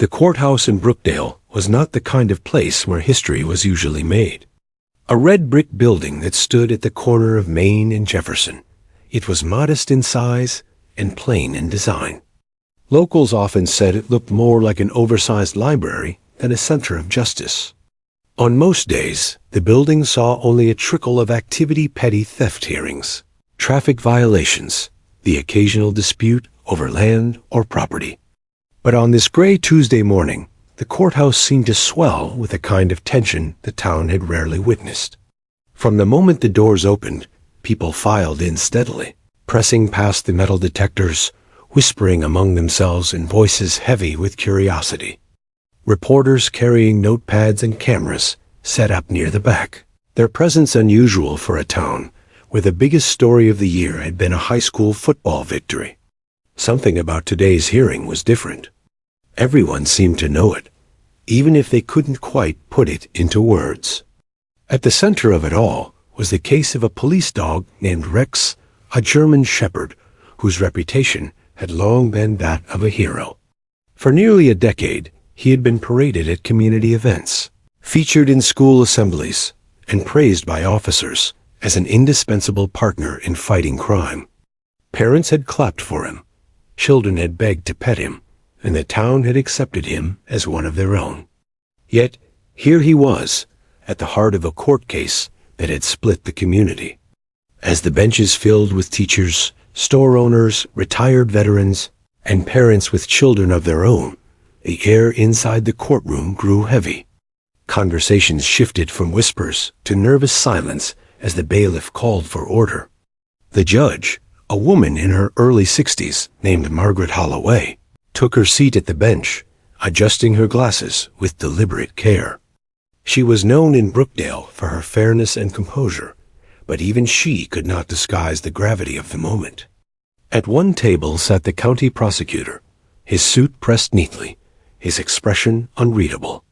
The courthouse in Brookdale was not the kind of place where history was usually made. A red brick building that stood at the corner of Main and Jefferson. It was modest in size and plain in design. Locals often said it looked more like an oversized library than a center of justice. On most days, the building saw only a trickle of activity: petty theft hearings, traffic violations, the occasional dispute over land or property. But on this gray Tuesday morning, the courthouse seemed to swell with a kind of tension the town had rarely witnessed. From the moment the doors opened, people filed in steadily, pressing past the metal detectors, whispering among themselves in voices heavy with curiosity. Reporters carrying notepads and cameras set up near the back, their presence unusual for a town where the biggest story of the year had been a high school football victory. Something about today's hearing was different. Everyone seemed to know it, even if they couldn't quite put it into words. At the center of it all was the case of a police dog named Rex, a German shepherd, whose reputation had long been that of a hero. For nearly a decade, he had been paraded at community events, featured in school assemblies, and praised by officers as an indispensable partner in fighting crime. Parents had clapped for him, children had begged to pet him, and the town had accepted him as one of their own. Yet, here he was, at the heart of a court case that had split the community. As the benches filled with teachers, store owners, retired veterans, and parents with children of their own, the air inside the courtroom grew heavy. Conversations shifted from whispers to nervous silence as the bailiff called for order. The judge, a woman in her early 60s named Margaret Holloway, took her seat at the bench, adjusting her glasses with deliberate care. She was known in Brookdale for her fairness and composure, but even she could not disguise the gravity of the moment. At one table sat the county prosecutor, his suit pressed neatly, his expression unreadable.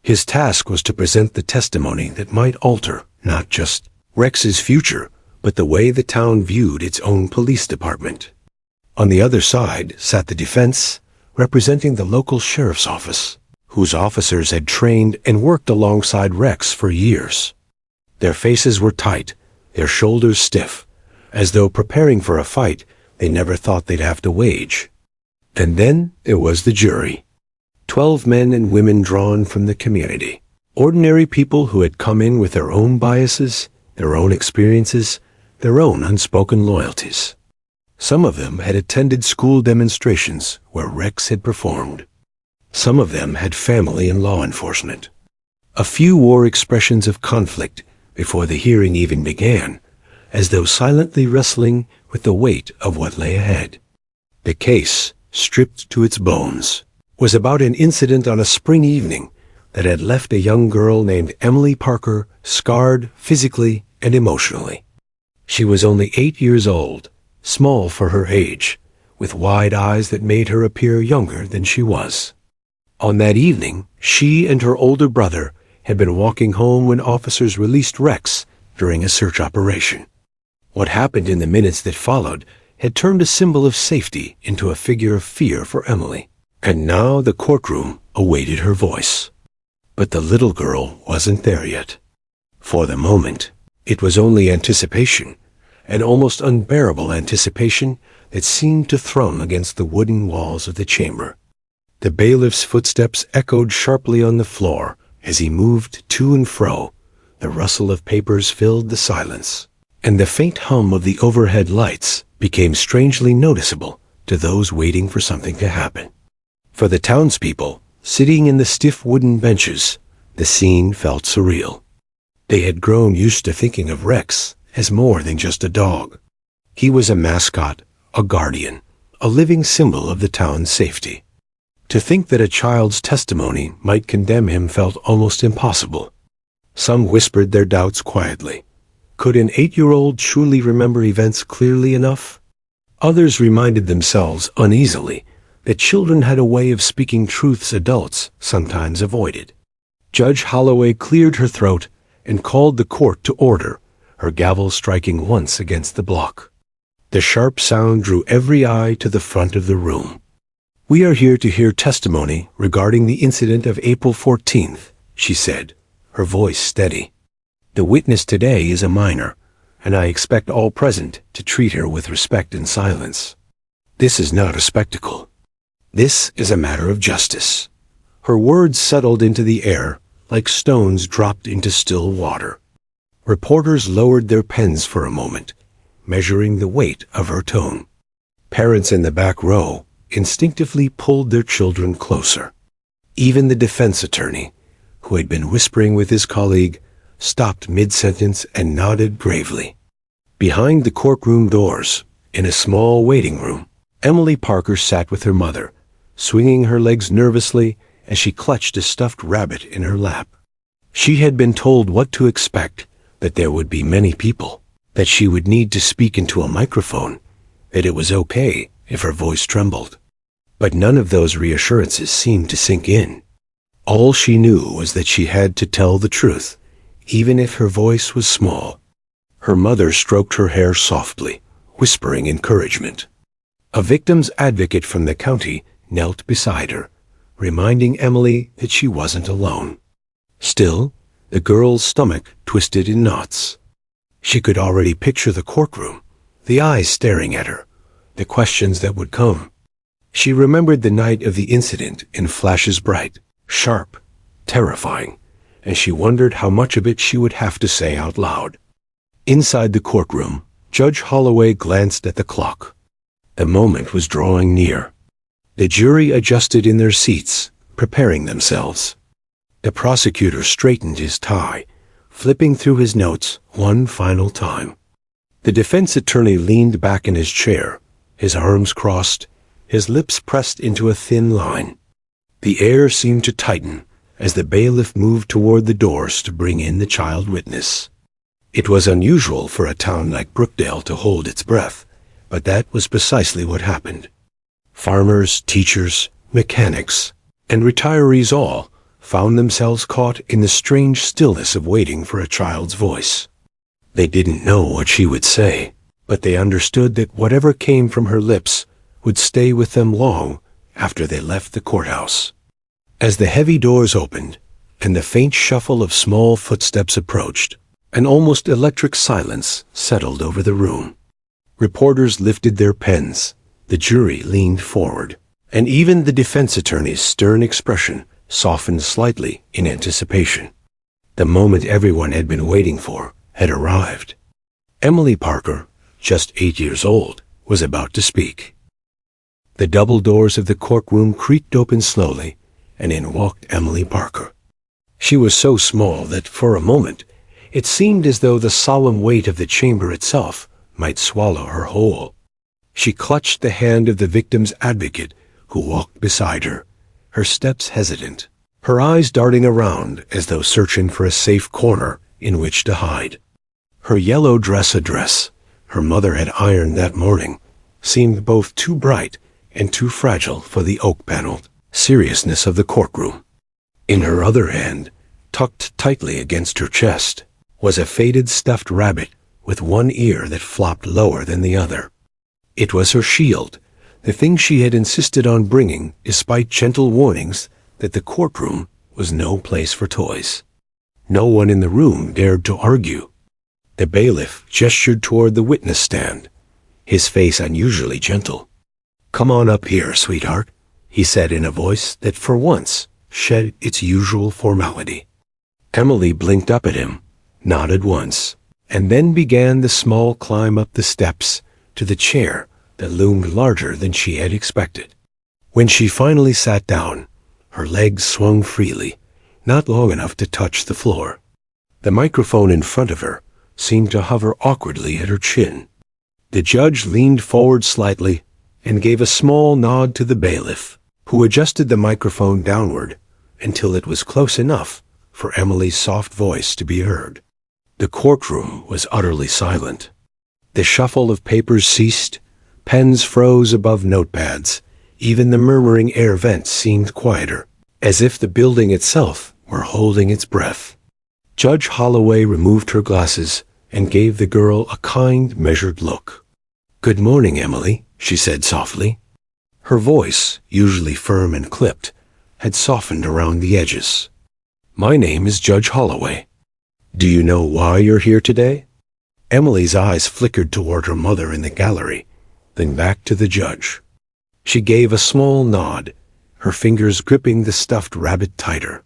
His task was to present the testimony that might alter not just Rex's future, but the way the town viewed its own police department. On the other side sat the defense, representing the local sheriff's office, whose officers had trained and worked alongside Rex for years. Their faces were tight, their shoulders stiff, as though preparing for a fight they never thought they'd have to wage. And then there was the jury. 12 men and women drawn from the community. Ordinary people who had come in with their own biases, their own experiences, their own unspoken loyalties. Some of them had attended school demonstrations where Rex had performed. Some of them had family in law enforcement. A few wore expressions of conflict before the hearing even began, as though silently wrestling with the weight of what lay ahead. The case, stripped to its bones, was about an incident on a spring evening that had left a young girl named Emily Parker scarred physically and emotionally. She was only 8 years old, small for her age, with wide eyes that made her appear younger than she was. On that evening, she and her older brother had been walking home when officers released Rex during a search operation. What happened in the minutes that followed had turned a symbol of safety into a figure of fear for Emily, and now the courtroom awaited her voice. But the little girl wasn't there yet. For the moment, it was only anticipation, an almost unbearable anticipation that seemed to thrum against the wooden walls of the chamber. The bailiff's footsteps echoed sharply on the floor as he moved to and fro. The rustle of papers filled the silence, and the faint hum of the overhead lights became strangely noticeable to those waiting for something to happen. For the townspeople, sitting in the stiff wooden benches, the scene felt surreal. They had grown used to thinking of Rex as more than just a dog. He was a mascot, a guardian, a living symbol of the town's safety. To think that a child's testimony might condemn him felt almost impossible. Some whispered their doubts quietly. Could an 8-year-old truly remember events clearly enough? Others reminded themselves uneasily that children had a way of speaking truths adults sometimes avoided. Judge Holloway cleared her throat and called the court to order, her gavel striking once against the block. The sharp sound drew every eye to the front of the room. "We are here to hear testimony regarding the incident of April 14th, she said, her voice steady. "The witness today is a minor, and I expect all present to treat her with respect and silence. This is not a spectacle. This is a matter of justice." Her words settled into the air like stones dropped into still water. Reporters lowered their pens for a moment, measuring the weight of her tone. Parents in the back row instinctively pulled their children closer. Even the defense attorney, who had been whispering with his colleague, stopped mid-sentence and nodded gravely. Behind the courtroom doors, in a small waiting room, Emily Parker sat with her mother, swinging her legs nervously as she clutched a stuffed rabbit in her lap. She had been told what to expect, that there would be many people, that she would need to speak into a microphone, that it was okay if her voice trembled. But none of those reassurances seemed to sink in. All she knew was that she had to tell the truth, even if her voice was small. Her mother stroked her hair softly, whispering encouragement. A victim's advocate from the county knelt beside her, reminding Emily that she wasn't alone. Still, the girl's stomach twisted in knots. She could already picture the courtroom, the eyes staring at her, the questions that would come. She remembered the night of the incident in flashes bright, sharp, terrifying, and she wondered how much of it she would have to say out loud. Inside the courtroom, Judge Holloway glanced at the clock. The moment was drawing near. The jury adjusted in their seats, preparing themselves. The prosecutor straightened his tie, flipping through his notes one final time. The defense attorney leaned back in his chair, his arms crossed, his lips pressed into a thin line. The air seemed to tighten as the bailiff moved toward the doors to bring in the child witness. It was unusual for a town like Brookdale to hold its breath, but that was precisely what happened. Farmers, teachers, mechanics, and retirees all found themselves caught in the strange stillness of waiting for a child's voice. They didn't know what she would say, but they understood that whatever came from her lips would stay with them long after they left the courthouse. As the heavy doors opened and the faint shuffle of small footsteps approached, an almost electric silence settled over the room. Reporters lifted their pens, the jury leaned forward, and even the defense attorney's stern expression softened slightly in anticipation. The moment everyone had been waiting for had arrived. Emily Parker, just 8 years old, was about to speak. The double doors of the courtroom creaked open slowly, and in walked Emily Parker. She was so small that, for a moment, it seemed as though the solemn weight of the chamber itself might swallow her whole. She clutched the hand of the victim's advocate, who walked beside her, her steps hesitant, her eyes darting around as though searching for a safe corner in which to hide. Her yellow dress, a dress her mother had ironed that morning, seemed both too bright and too fragile for the oak-paneled seriousness of the courtroom. In her other hand, tucked tightly against her chest, was a faded stuffed rabbit with one ear that flopped lower than the other. It was her shield, the thing she had insisted on bringing despite gentle warnings that the courtroom was no place for toys. No one in the room dared to argue. The bailiff gestured toward the witness stand, his face unusually gentle. "Come on up here, sweetheart," he said in a voice that for once shed its usual formality. Emily blinked up at him, nodded once, and then began the small climb up the steps to the chair that loomed larger than she had expected. When she finally sat down, her legs swung freely, not long enough to touch the floor. The microphone in front of her seemed to hover awkwardly at her chin. The judge leaned forward slightly and gave a small nod to the bailiff, who adjusted the microphone downward until it was close enough for Emily's soft voice to be heard. The courtroom was utterly silent. The shuffle of papers ceased, pens froze above notepads, even the murmuring air vents seemed quieter, as if the building itself were holding its breath. Judge Holloway removed her glasses and gave the girl a kind, measured look. "Good morning, Emily," she said softly. Her voice, usually firm and clipped, had softened around the edges. "My name is Judge Holloway. Do you know why you're here today?" Emily's eyes flickered toward her mother in the gallery, then back to the judge. She gave a small nod, her fingers gripping the stuffed rabbit tighter.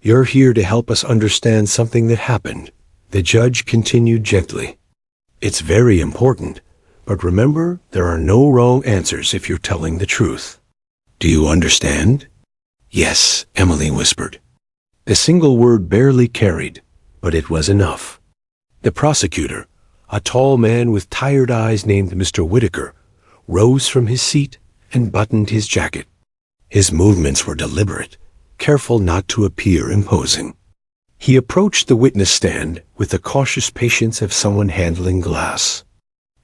"You're here to help us understand something that happened," the judge continued gently. "It's very important, but remember, there are no wrong answers if you're telling the truth. Do you understand?" "Yes," Emily whispered. The single word barely carried, but it was enough. The prosecutor, a tall man with tired eyes named Mr. Whitaker, rose from his seat and buttoned his jacket. His movements were deliberate, careful not to appear imposing. He approached the witness stand with the cautious patience of someone handling glass.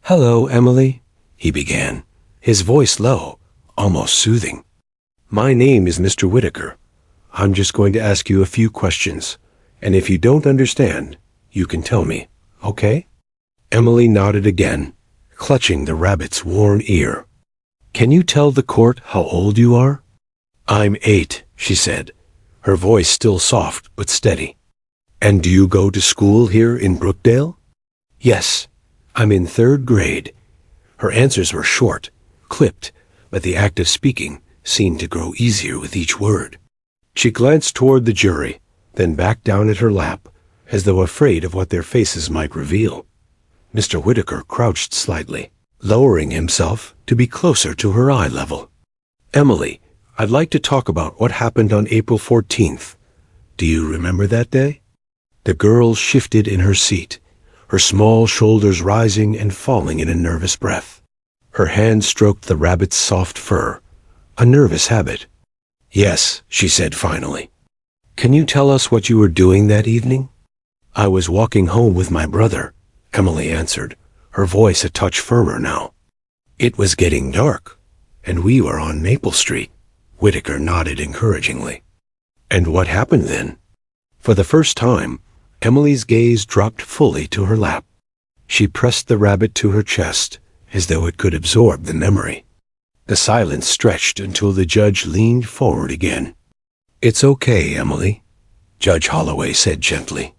"Hello, Emily," he began, his voice low, almost soothing. "My name is Mr. Whitaker. I'm just going to ask you a few questions, and if you don't understand, you can tell me, okay?" Emily nodded again, clutching the rabbit's worn ear. "Can you tell the court how old you are?" "I'm 8, she said, her voice still soft but steady. "And do you go to school here in Brookdale?" "Yes, I'm in 3rd grade." Her answers were short, clipped, but the act of speaking seemed to grow easier with each word. She glanced toward the jury, then back down at her lap, as though afraid of what their faces might reveal. Mr. Whitaker crouched slightly, lowering himself to be closer to her eye level. "Emily, I'd like to talk about what happened on April 14th. Do you remember that day?" The girl shifted in her seat, her small shoulders rising and falling in a nervous breath. Her hand stroked the rabbit's soft fur, a nervous habit. "Yes," she said finally. "Can you tell us what you were doing that evening?" "I was walking home with my brother," Emily answered, her voice a touch firmer now. "It was getting dark, and we were on Maple Street." Whitaker nodded encouragingly. "And what happened then?" For the first time, Emily's gaze dropped fully to her lap. She pressed the rabbit to her chest, as though it could absorb the memory. The silence stretched until the judge leaned forward again. "It's okay, Emily," Judge Holloway said gently.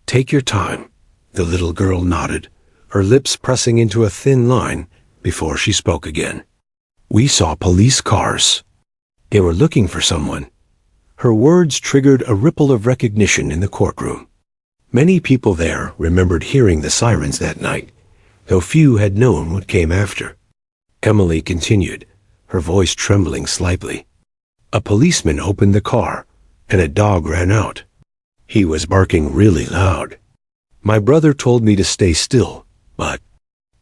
"Take your time." The little girl nodded, her lips pressing into a thin line before she spoke again. "We saw police cars. They were looking for someone." Her words triggered a ripple of recognition in the courtroom. Many people there remembered hearing the sirens that night, though few had known what came after. Emily continued, her voice trembling slightly. "A policeman opened the car, and a dog ran out. He was barking really loud. My brother told me to stay still, but—"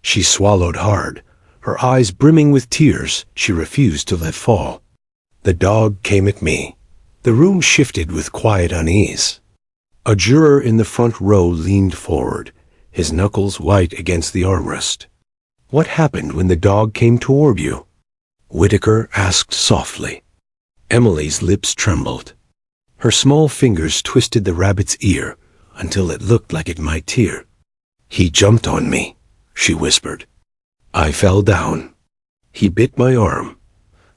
She swallowed hard, her eyes brimming with tears she refused to let fall. "The dog came at me." The room shifted with quiet unease. A juror in the front row leaned forward, his knuckles white against the armrest. "What happened when the dog came toward you?" Whitaker asked softly. Emily's lips trembled. Her small fingers twisted the rabbit's ear until it looked like it might tear. "He jumped on me," she whispered. "I fell down. He bit my arm."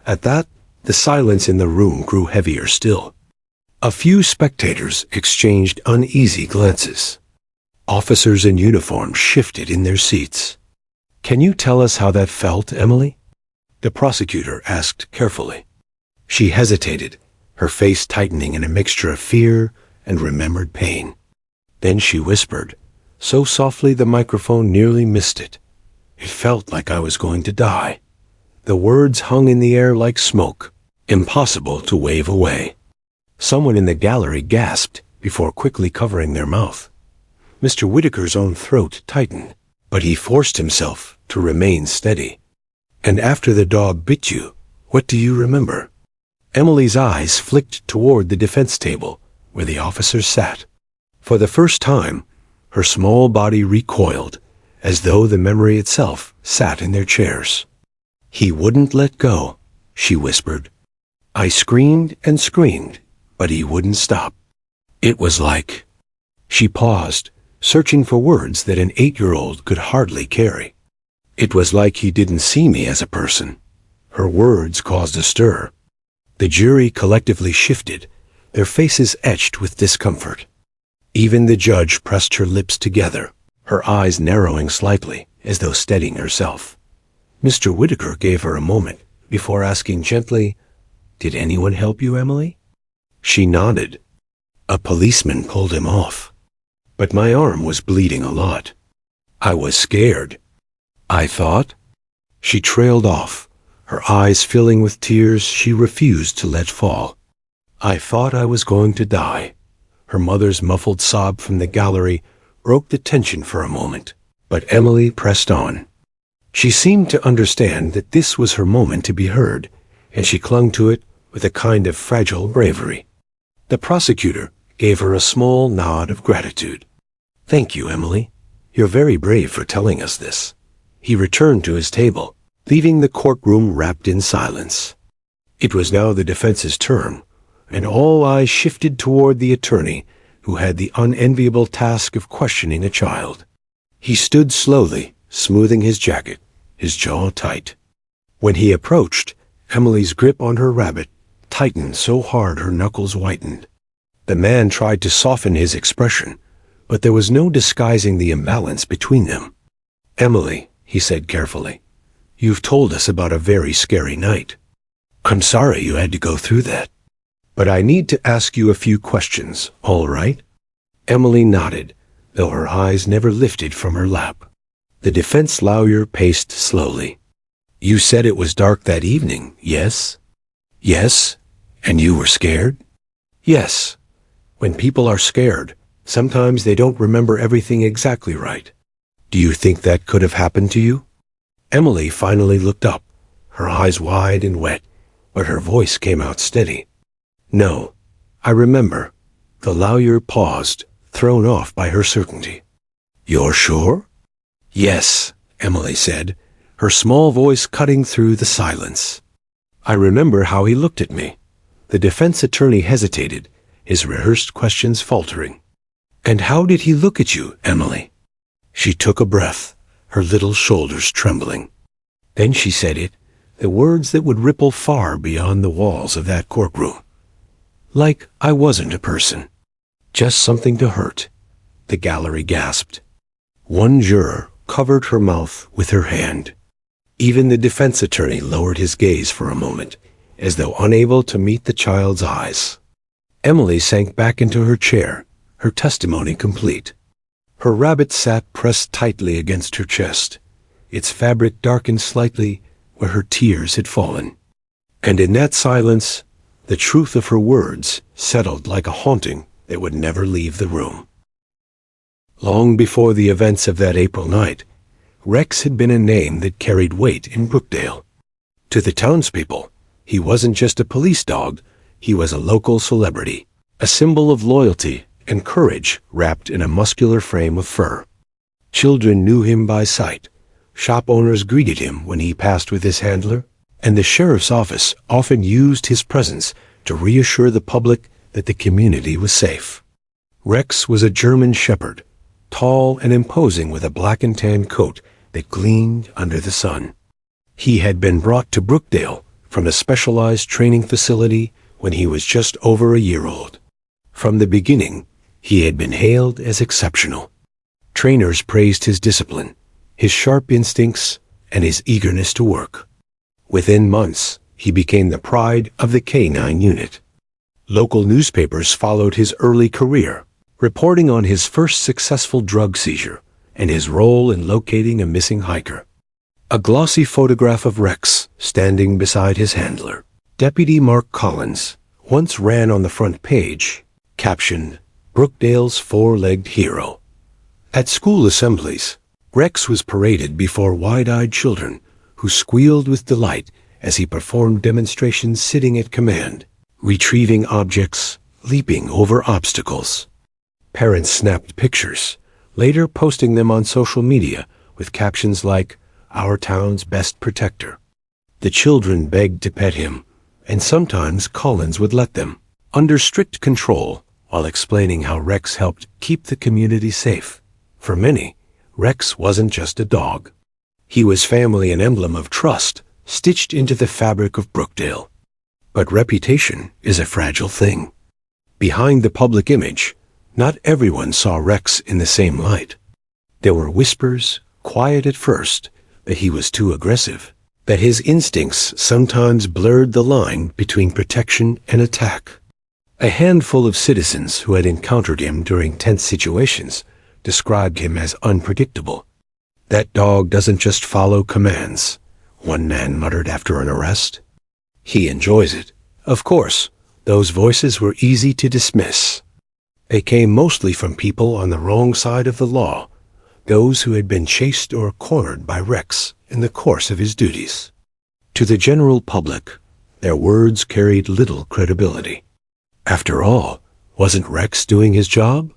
At that, the silence in the room grew heavier still. A few spectators exchanged uneasy glances. Officers in uniform shifted in their seats. "Can you tell us how that felt, Emily?" the prosecutor asked carefully. She hesitated, her face tightening in a mixture of fear and remembered pain. Then she whispered, so softly the microphone nearly missed it. "It felt like I was going to die." The words hung in the air like smoke, impossible to wave away. Someone in the gallery gasped before quickly covering their mouth. Mr. Whitaker's own throat tightened, but he forced himself to remain steady. "And after the dog bit you, what do you remember?" Emily's eyes flicked toward the defense table, where the officers sat. For the first time, her small body recoiled, as though the memory itself sat in their chairs. "He wouldn't let go," she whispered. "I screamed and screamed, but he wouldn't stop. It was like—" She paused, searching for words that an 8-year-old could hardly carry. "It was like he didn't see me as a person." Her words caused a stir. The jury collectively shifted, their faces etched with discomfort. Even the judge pressed her lips together, her eyes narrowing slightly, as though steadying herself. Mr. Whitaker gave her a moment before asking gently, "Did anyone help you, Emily?" She nodded. "A policeman pulled him off. But my arm was bleeding a lot. I was scared. I thought—" She trailed off, her eyes filling with tears she refused to let fall. "I thought I was going to die." Her mother's muffled sob from the gallery broke the tension for a moment, but Emily pressed on. She seemed to understand that this was her moment to be heard, and she clung to it with a kind of fragile bravery. The prosecutor gave her a small nod of gratitude. "Thank you, Emily. You're very brave for telling us this." He returned to his table, leaving the courtroom wrapped in silence. It was now the defense's turn, and all eyes shifted toward the attorney who had the unenviable task of questioning a child. He stood slowly, smoothing his jacket, his jaw tight. When he approached, Emily's grip on her rabbit tightened so hard her knuckles whitened. The man tried to soften his expression, but there was no disguising the imbalance between them. "Emily," he said carefully, "you've told us about a very scary night. I'm sorry you had to go through that. But I need to ask you a few questions, all right?" Emily nodded, though her eyes never lifted from her lap. The defense lawyer paced slowly. "You said it was dark that evening, yes?" "Yes. And you were scared?" "Yes. When people are scared, sometimes they don't remember everything exactly right. Do you think that could have happened to you?" Emily finally looked up, her eyes wide and wet, but her voice came out steady. "No, I remember." The lawyer paused, thrown off by her certainty. "You're sure?" "Yes," Emily said, her small voice cutting through the silence. "I remember how he looked at me." The defense attorney hesitated, his rehearsed questions faltering. "And how did he look at you, Emily?" She took a breath, her little shoulders trembling. Then she said it, the words that would ripple far beyond the walls of that courtroom. "Like I wasn't a person. Just something to hurt." The gallery gasped. One juror covered her mouth with her hand. Even the defense attorney lowered his gaze for a moment, as though unable to meet the child's eyes. Emily sank back into her chair, her testimony complete. Her rabbit sat pressed tightly against her chest, its fabric darkened slightly where her tears had fallen. And in that silence, the truth of her words settled like a haunting that would never leave the room. Long before the events of that April night, Rex had been a name that carried weight in Brookdale. To the townspeople, he wasn't just a police dog, he was a local celebrity, a symbol of loyalty and courage wrapped in a muscular frame of fur. Children knew him by sight, shop owners greeted him when he passed with his handler, and the sheriff's office often used his presence to reassure the public that the community was safe. Rex was a German shepherd, tall and imposing with a black and tan coat that gleamed under the sun. He had been brought to Brookdale from a specialized training facility when he was just over a year old. From the beginning, he had been hailed as exceptional. Trainers praised his discipline, his sharp instincts, and his eagerness to work. Within months, he became the pride of the K-9 unit. Local newspapers followed his early career, reporting on his first successful drug seizure and his role in locating a missing hiker. A glossy photograph of Rex standing beside his handler, Deputy Mark Collins, once ran on the front page, captioned, "Brookdale's four-legged hero." At school assemblies, Rex was paraded before wide-eyed children who squealed with delight as he performed demonstrations sitting at command, retrieving objects, leaping over obstacles. Parents snapped pictures, later posting them on social media with captions like, "Our town's best protector." The children begged to pet him, and sometimes Collins would let them, under strict control, while explaining how Rex helped keep the community safe. For many, Rex wasn't just a dog. He was family, an emblem of trust, stitched into the fabric of Brookdale. But reputation is a fragile thing. Behind the public image, not everyone saw Rex in the same light. There were whispers, quiet at first, that he was too aggressive, that his instincts sometimes blurred the line between protection and attack. A handful of citizens who had encountered him during tense situations described him as unpredictable. "That dog doesn't just follow commands," one man muttered after an arrest. "He enjoys it." Of course, those voices were easy to dismiss. They came mostly from people on the wrong side of the law, those who had been chased or cornered by Rex in the course of his duties. To the general public, their words carried little credibility. After all, wasn't Rex doing his job?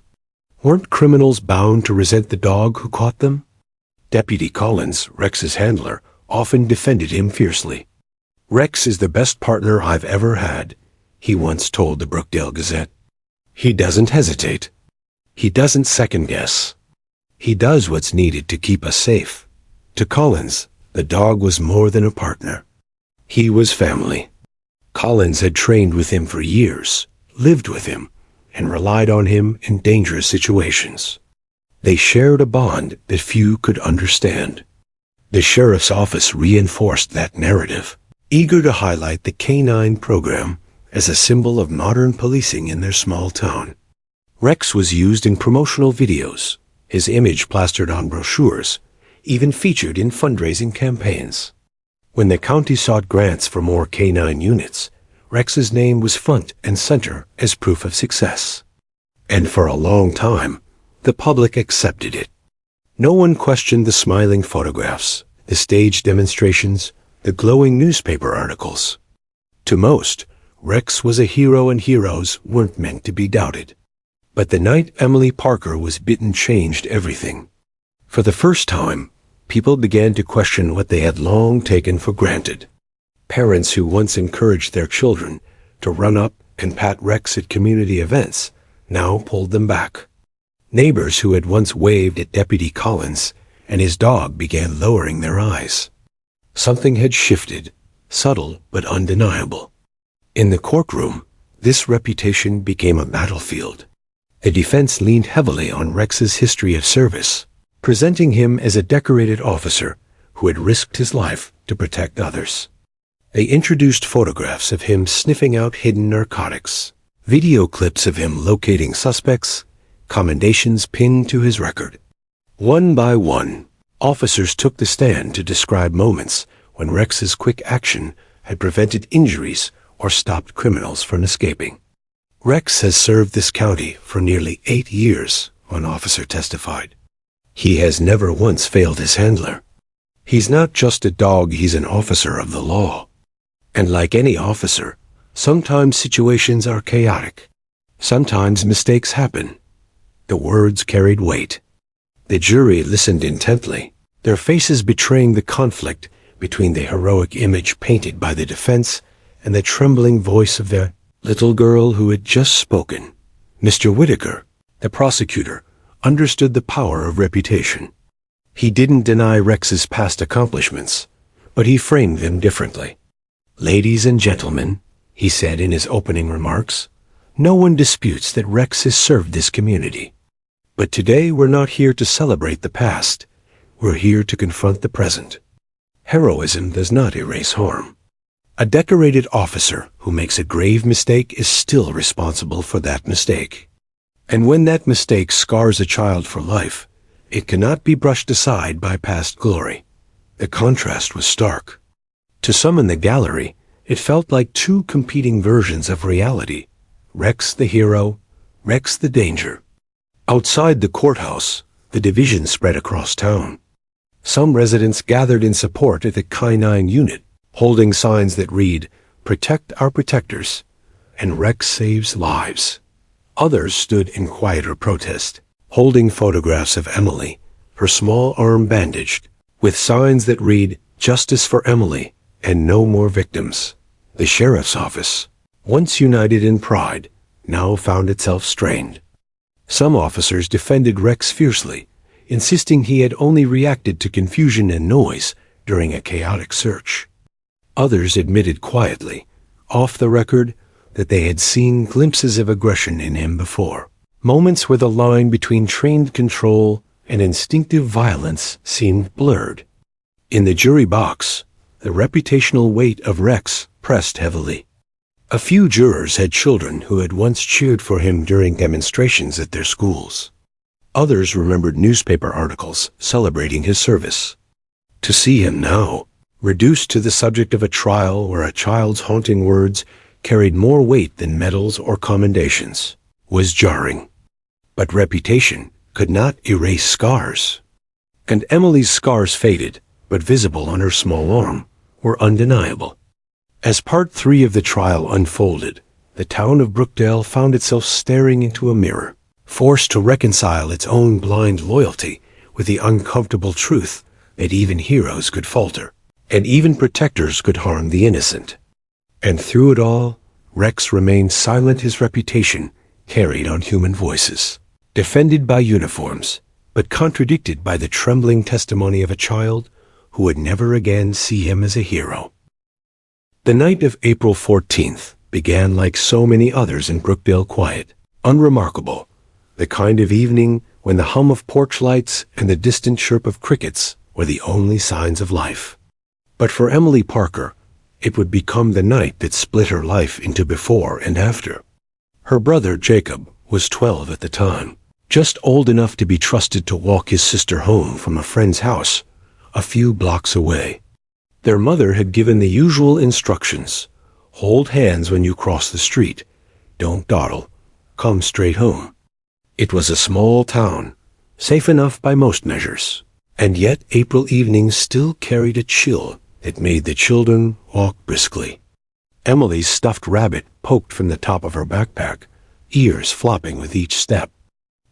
Weren't criminals bound to resent the dog who caught them? Deputy Collins, Rex's handler, often defended him fiercely. "Rex is the best partner I've ever had," he once told the Brookdale Gazette. "He doesn't hesitate. He doesn't second-guess. He does what's needed to keep us safe." To Collins, the dog was more than a partner. He was family. Collins had trained with him for years, lived with him, and relied on him in dangerous situations. They shared a bond that few could understand. The sheriff's office reinforced that narrative, eager to highlight the K-9 program as a symbol of modern policing in their small town. Rex was used in promotional videos, his image plastered on brochures, even featured in fundraising campaigns. When the county sought grants for more K-9 units, Rex's name was front and center as proof of success. And for a long time, the public accepted it. No one questioned the smiling photographs, the staged demonstrations, the glowing newspaper articles. To most, Rex was a hero, and heroes weren't meant to be doubted. But the night Emily Parker was bitten changed everything. For the first time, people began to question what they had long taken for granted. Parents who once encouraged their children to run up and pat Rex at community events now pulled them back. Neighbors who had once waved at Deputy Collins and his dog began lowering their eyes. Something had shifted, subtle but undeniable. In the courtroom, this reputation became a battlefield. The defense leaned heavily on Rex's history of service, presenting him as a decorated officer who had risked his life to protect others. They introduced photographs of him sniffing out hidden narcotics, video clips of him locating suspects, commendations pinned to his record. One by one, officers took the stand to describe moments when Rex's quick action had prevented injuries or stopped criminals from escaping. "Rex has served this county for nearly 8 years, one officer testified. He has never once failed his handler. He's not just a dog, he's an officer of the law. And like any officer, sometimes situations are chaotic. Sometimes mistakes happen." The words carried weight. The jury listened intently, their faces betraying the conflict between the heroic image painted by the defense and the trembling voice of the little girl who had just spoken. Mr. Whitaker, the prosecutor, understood the power of reputation. He didn't deny Rex's past accomplishments, but he framed them differently. "Ladies and gentlemen," he said in his opening remarks, "no one disputes that Rex has served this community. But today we're not here to celebrate the past. We're here to confront the present. Heroism does not erase harm. A decorated officer who makes a grave mistake is still responsible for that mistake. And when that mistake scars a child for life, it cannot be brushed aside by past glory." The contrast was stark. To some in the gallery, it felt like two competing versions of reality: Rex the hero, Rex the danger. Outside the courthouse, the division spread across town. Some residents gathered in support at the K-9 unit, holding signs that read, "Protect our protectors," and "Rex saves lives." Others stood in quieter protest, holding photographs of Emily, her small arm bandaged, with signs that read, "Justice for Emily," and "No more victims." The sheriff's office, once united in pride, now found itself strained. Some officers defended Rex fiercely, insisting he had only reacted to confusion and noise during a chaotic search. Others admitted quietly, off the record, that they had seen glimpses of aggression in him before. Moments where the line between trained control and instinctive violence seemed blurred. In the jury box, the reputational weight of Rex pressed heavily. A few jurors had children who had once cheered for him during demonstrations at their schools. Others remembered newspaper articles celebrating his service. To see him now, reduced to the subject of a trial where a child's haunting words carried more weight than medals or commendations, was jarring. But reputation could not erase scars. And Emily's scars faded, but visible on her small arm, were undeniable. As Part 3 of the trial unfolded, the town of Brookdale found itself staring into a mirror, forced to reconcile its own blind loyalty with the uncomfortable truth that even heroes could falter, and even protectors could harm the innocent. And through it all, Rex remained silent, his reputation carried on human voices, defended by uniforms, but contradicted by the trembling testimony of a child who would never again see him as a hero. The night of April 14th began like so many others in Brookdale quiet, unremarkable, the kind of evening when the hum of porch lights and the distant chirp of crickets were the only signs of life. But for Emily Parker, it would become the night that split her life into before and after. Her brother Jacob was 12 at the time, just old enough to be trusted to walk his sister home from a friend's house a few blocks away. Their mother had given the usual instructions: hold hands when you cross the street, don't dawdle, come straight home. It was a small town, safe enough by most measures, and yet April evenings still carried a chill that made the children walk briskly. Emily's stuffed rabbit poked from the top of her backpack, ears flopping with each step.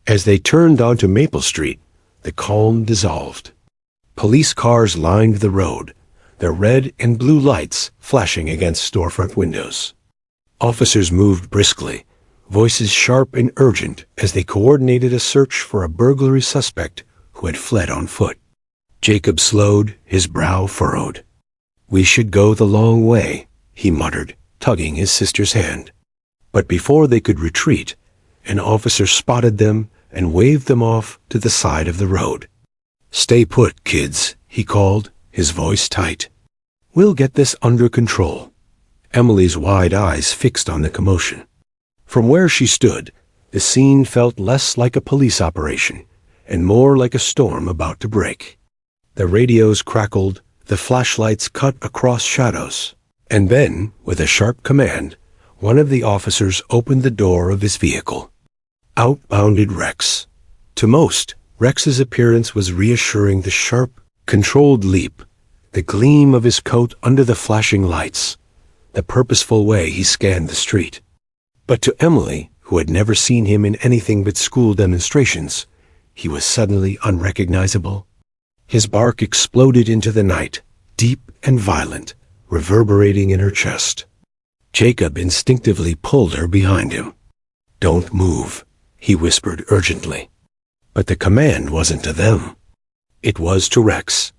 As they turned onto Maple Street, the calm dissolved. Police cars lined the road, their red and blue lights flashing against storefront windows. Officers moved briskly, voices sharp and urgent as they coordinated a search for a burglary suspect who had fled on foot. Jacob slowed, his brow furrowed. "We should go the long way," he muttered, tugging his sister's hand. But before they could retreat, an officer spotted them and waved them off to the side of the road. "Stay put, kids," he called, his voice tight. "We'll get this under control." Emily's wide eyes fixed on the commotion. From where she stood, the scene felt less like a police operation and more like a storm about to break. The radios crackled, the flashlights cut across shadows, and then, with a sharp command, one of the officers opened the door of his vehicle. Out bounded Rex. To most, Rex's appearance was reassuring: the sharp, controlled leap, the gleam of his coat under the flashing lights, the purposeful way he scanned the street. But to Emily, who had never seen him in anything but school demonstrations, he was suddenly unrecognizable. His bark exploded into the night, deep and violent, reverberating in her chest. Jacob instinctively pulled her behind him. "Don't move," he whispered urgently. But the command wasn't to them. It was to Rex.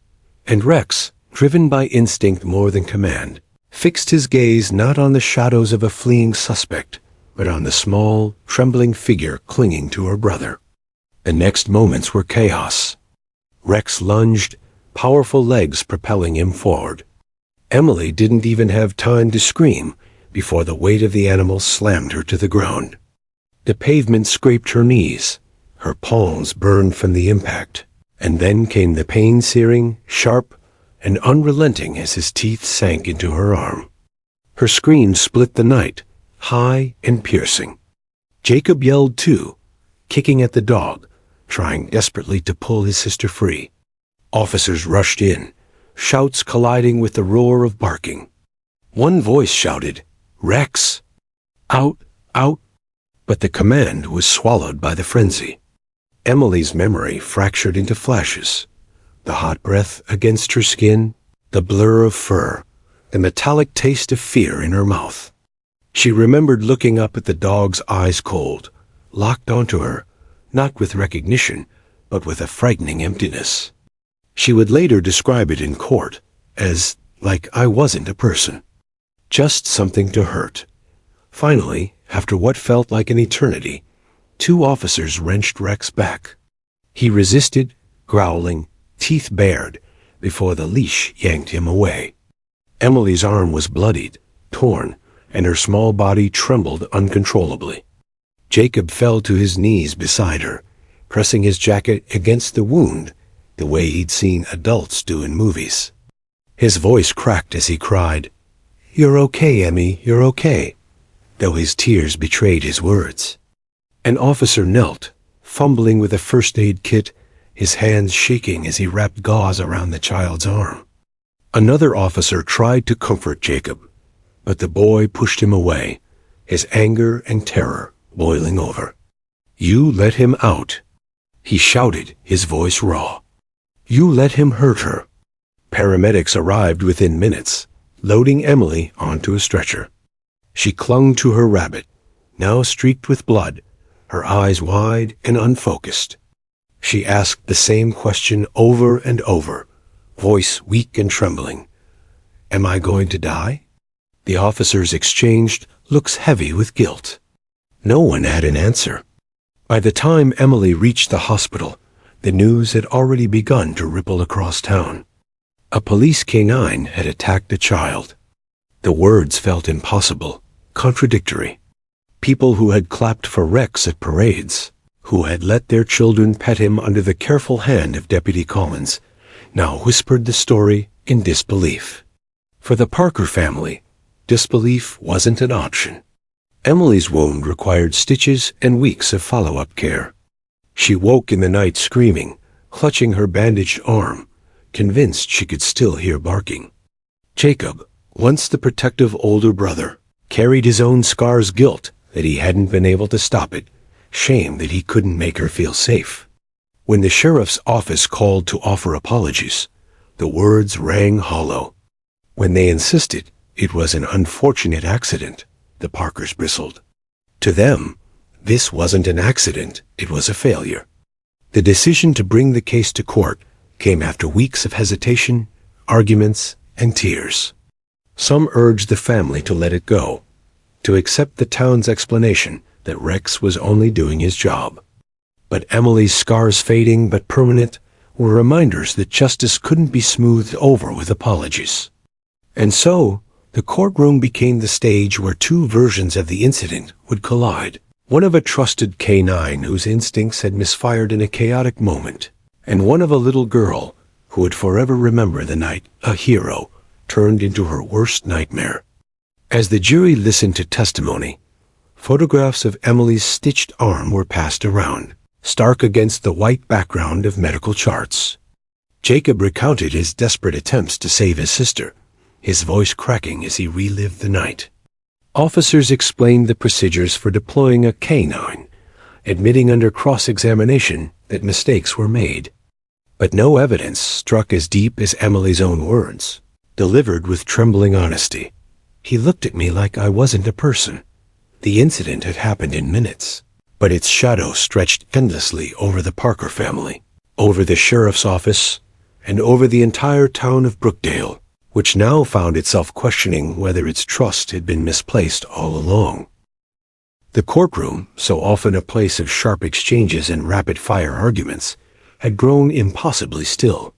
And Rex, driven by instinct more than command, fixed his gaze not on the shadows of a fleeing suspect, but on the small, trembling figure clinging to her brother. The next moments were chaos. Rex lunged, powerful legs propelling him forward. Emily didn't even have time to scream before the weight of the animal slammed her to the ground. The pavement scraped her knees. Her palms burned from the impact, and then came the pain-searing, sharp, and unrelenting as his teeth sank into her arm. Her scream split the night, high and piercing. Jacob yelled too, kicking at the dog, trying desperately to pull his sister free. Officers rushed in, shouts colliding with the roar of barking. One voice shouted, "Rex! Out, out!" But the command was swallowed by the frenzy. Emily's memory fractured into flashes. The hot breath against her skin, the blur of fur, the metallic taste of fear in her mouth. She remembered looking up at the dog's eyes cold, locked onto her, not with recognition, but with a frightening emptiness. She would later describe it in court as like I wasn't a person. Just something to hurt. Finally, after what felt like an eternity, 2 officers wrenched Rex back. He resisted, growling, teeth bared, before the leash yanked him away. Emily's arm was bloodied, torn, and her small body trembled uncontrollably. Jacob fell to his knees beside her, pressing his jacket against the wound the way he'd seen adults do in movies. His voice cracked as he cried, "You're okay, Emmy, you're okay," though his tears betrayed his words. An officer knelt, fumbling with a first aid kit, his hands shaking as he wrapped gauze around the child's arm. Another officer tried to comfort Jacob, but the boy pushed him away, his anger and terror boiling over. "You let him out," he shouted, his voice raw. "You let him hurt her." Paramedics arrived within minutes, loading Emily onto a stretcher. She clung to her rabbit, now streaked with blood, her eyes wide and unfocused. She asked the same question over and over, voice weak and trembling. "Am I going to die?" The officers exchanged looks heavy with guilt. No one had an answer. By the time Emily reached the hospital, the news had already begun to ripple across town. A police canine had attacked the child. The words felt impossible, contradictory. People who had clapped for Rex at parades, who had let their children pet him under the careful hand of Deputy Collins, now whispered the story in disbelief. For the Parker family, disbelief wasn't an option. Emily's wound required stitches and weeks of follow-up care. She woke in the night screaming, clutching her bandaged arm, convinced she could still hear barking. Jacob, once the protective older brother, carried his own scar's guilt that he hadn't been able to stop it, shame that he couldn't make her feel safe. When the sheriff's office called to offer apologies, the words rang hollow. When they insisted it was an unfortunate accident, the Parkers bristled. To them, this wasn't an accident, it was a failure. The decision to bring the case to court came after weeks of hesitation, arguments, and tears. Some urged the family to let it go, to accept the town's explanation that Rex was only doing his job. But Emily's scars, fading but permanent, were reminders that justice couldn't be smoothed over with apologies. And so, the courtroom became the stage where 2 versions of the incident would collide. One of a trusted canine whose instincts had misfired in a chaotic moment, and one of a little girl who would forever remember the night a hero turned into her worst nightmare. As the jury listened to testimony, photographs of Emily's stitched arm were passed around, stark against the white background of medical charts. Jacob recounted his desperate attempts to save his sister, his voice cracking as he relived the night. Officers explained the procedures for deploying a canine, admitting under cross-examination that mistakes were made. But no evidence struck as deep as Emily's own words, delivered with trembling honesty. "He looked at me like I wasn't a person." The incident had happened in minutes, but its shadow stretched endlessly over the Parker family, over the sheriff's office, and over the entire town of Brookdale, which now found itself questioning whether its trust had been misplaced all along. The courtroom, so often a place of sharp exchanges and rapid-fire arguments, had grown impossibly still.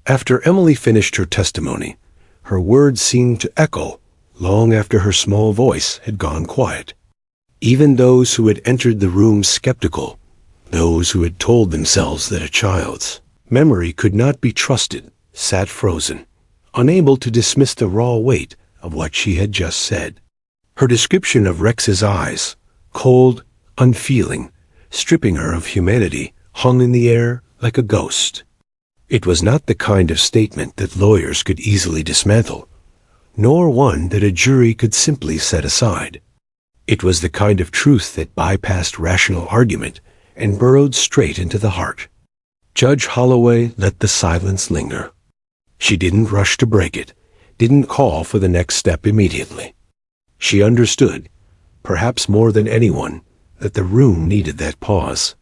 After Emily finished her testimony, her words seemed to echo long after her small voice had gone quiet. Even those who had entered the room skeptical, those who had told themselves that a child's memory could not be trusted, sat frozen, unable to dismiss the raw weight of what she had just said. Her description of Rex's eyes, cold, unfeeling, stripping her of humanity, hung in the air like a ghost. It was not the kind of statement that lawyers could easily dismantle, nor one that a jury could simply set aside. It was the kind of truth that bypassed rational argument and burrowed straight into the heart. Judge Holloway let the silence linger. She didn't rush to break it, didn't call for the next step immediately. She understood, perhaps more than anyone, that the room needed that pause.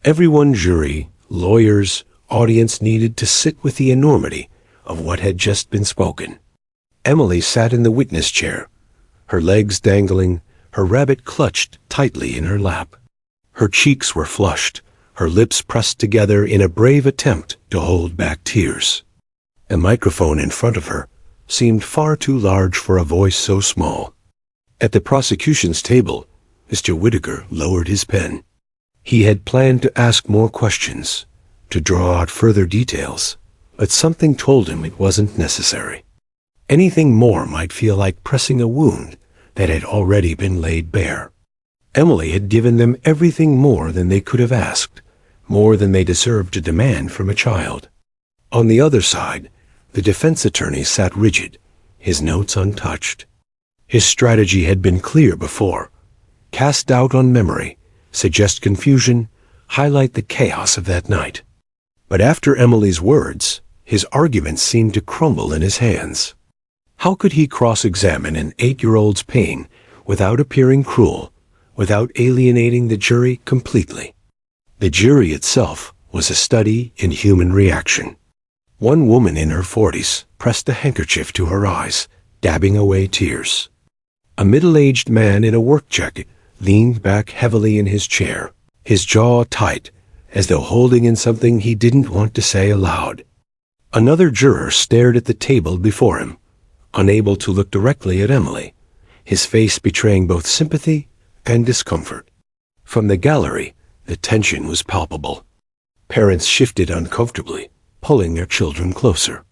Everyone, jury, lawyers, audience, needed to sit with the enormity of what had just been spoken. Emily sat in the witness chair, her legs dangling, her rabbit clutched tightly in her lap. Her cheeks were flushed, her lips pressed together in a brave attempt to hold back tears. A microphone in front of her seemed far too large for a voice so small. At the prosecution's table, Mr. Whittaker lowered his pen. He had planned to ask more questions, to draw out further details, but something told him it wasn't necessary. Anything more might feel like pressing a wound that had already been laid bare. Emily had given them everything more than they could have asked, more than they deserved to demand from a child. On the other side, the defense attorney sat rigid, his notes untouched. His strategy had been clear before: cast doubt on memory, suggest confusion, highlight the chaos of that night. But after Emily's words, his arguments seemed to crumble in his hands. How could he cross-examine an 8-year-old's pain without appearing cruel, without alienating the jury completely? The jury itself was a study in human reaction. One woman in her 40s pressed a handkerchief to her eyes, dabbing away tears. A middle-aged man in a work jacket leaned back heavily in his chair, his jaw tight, as though holding in something he didn't want to say aloud. Another juror stared at the table before him, unable to look directly at Emily, his face betraying both sympathy and discomfort. From the gallery, the tension was palpable. Parents shifted uncomfortably, pulling their children closer.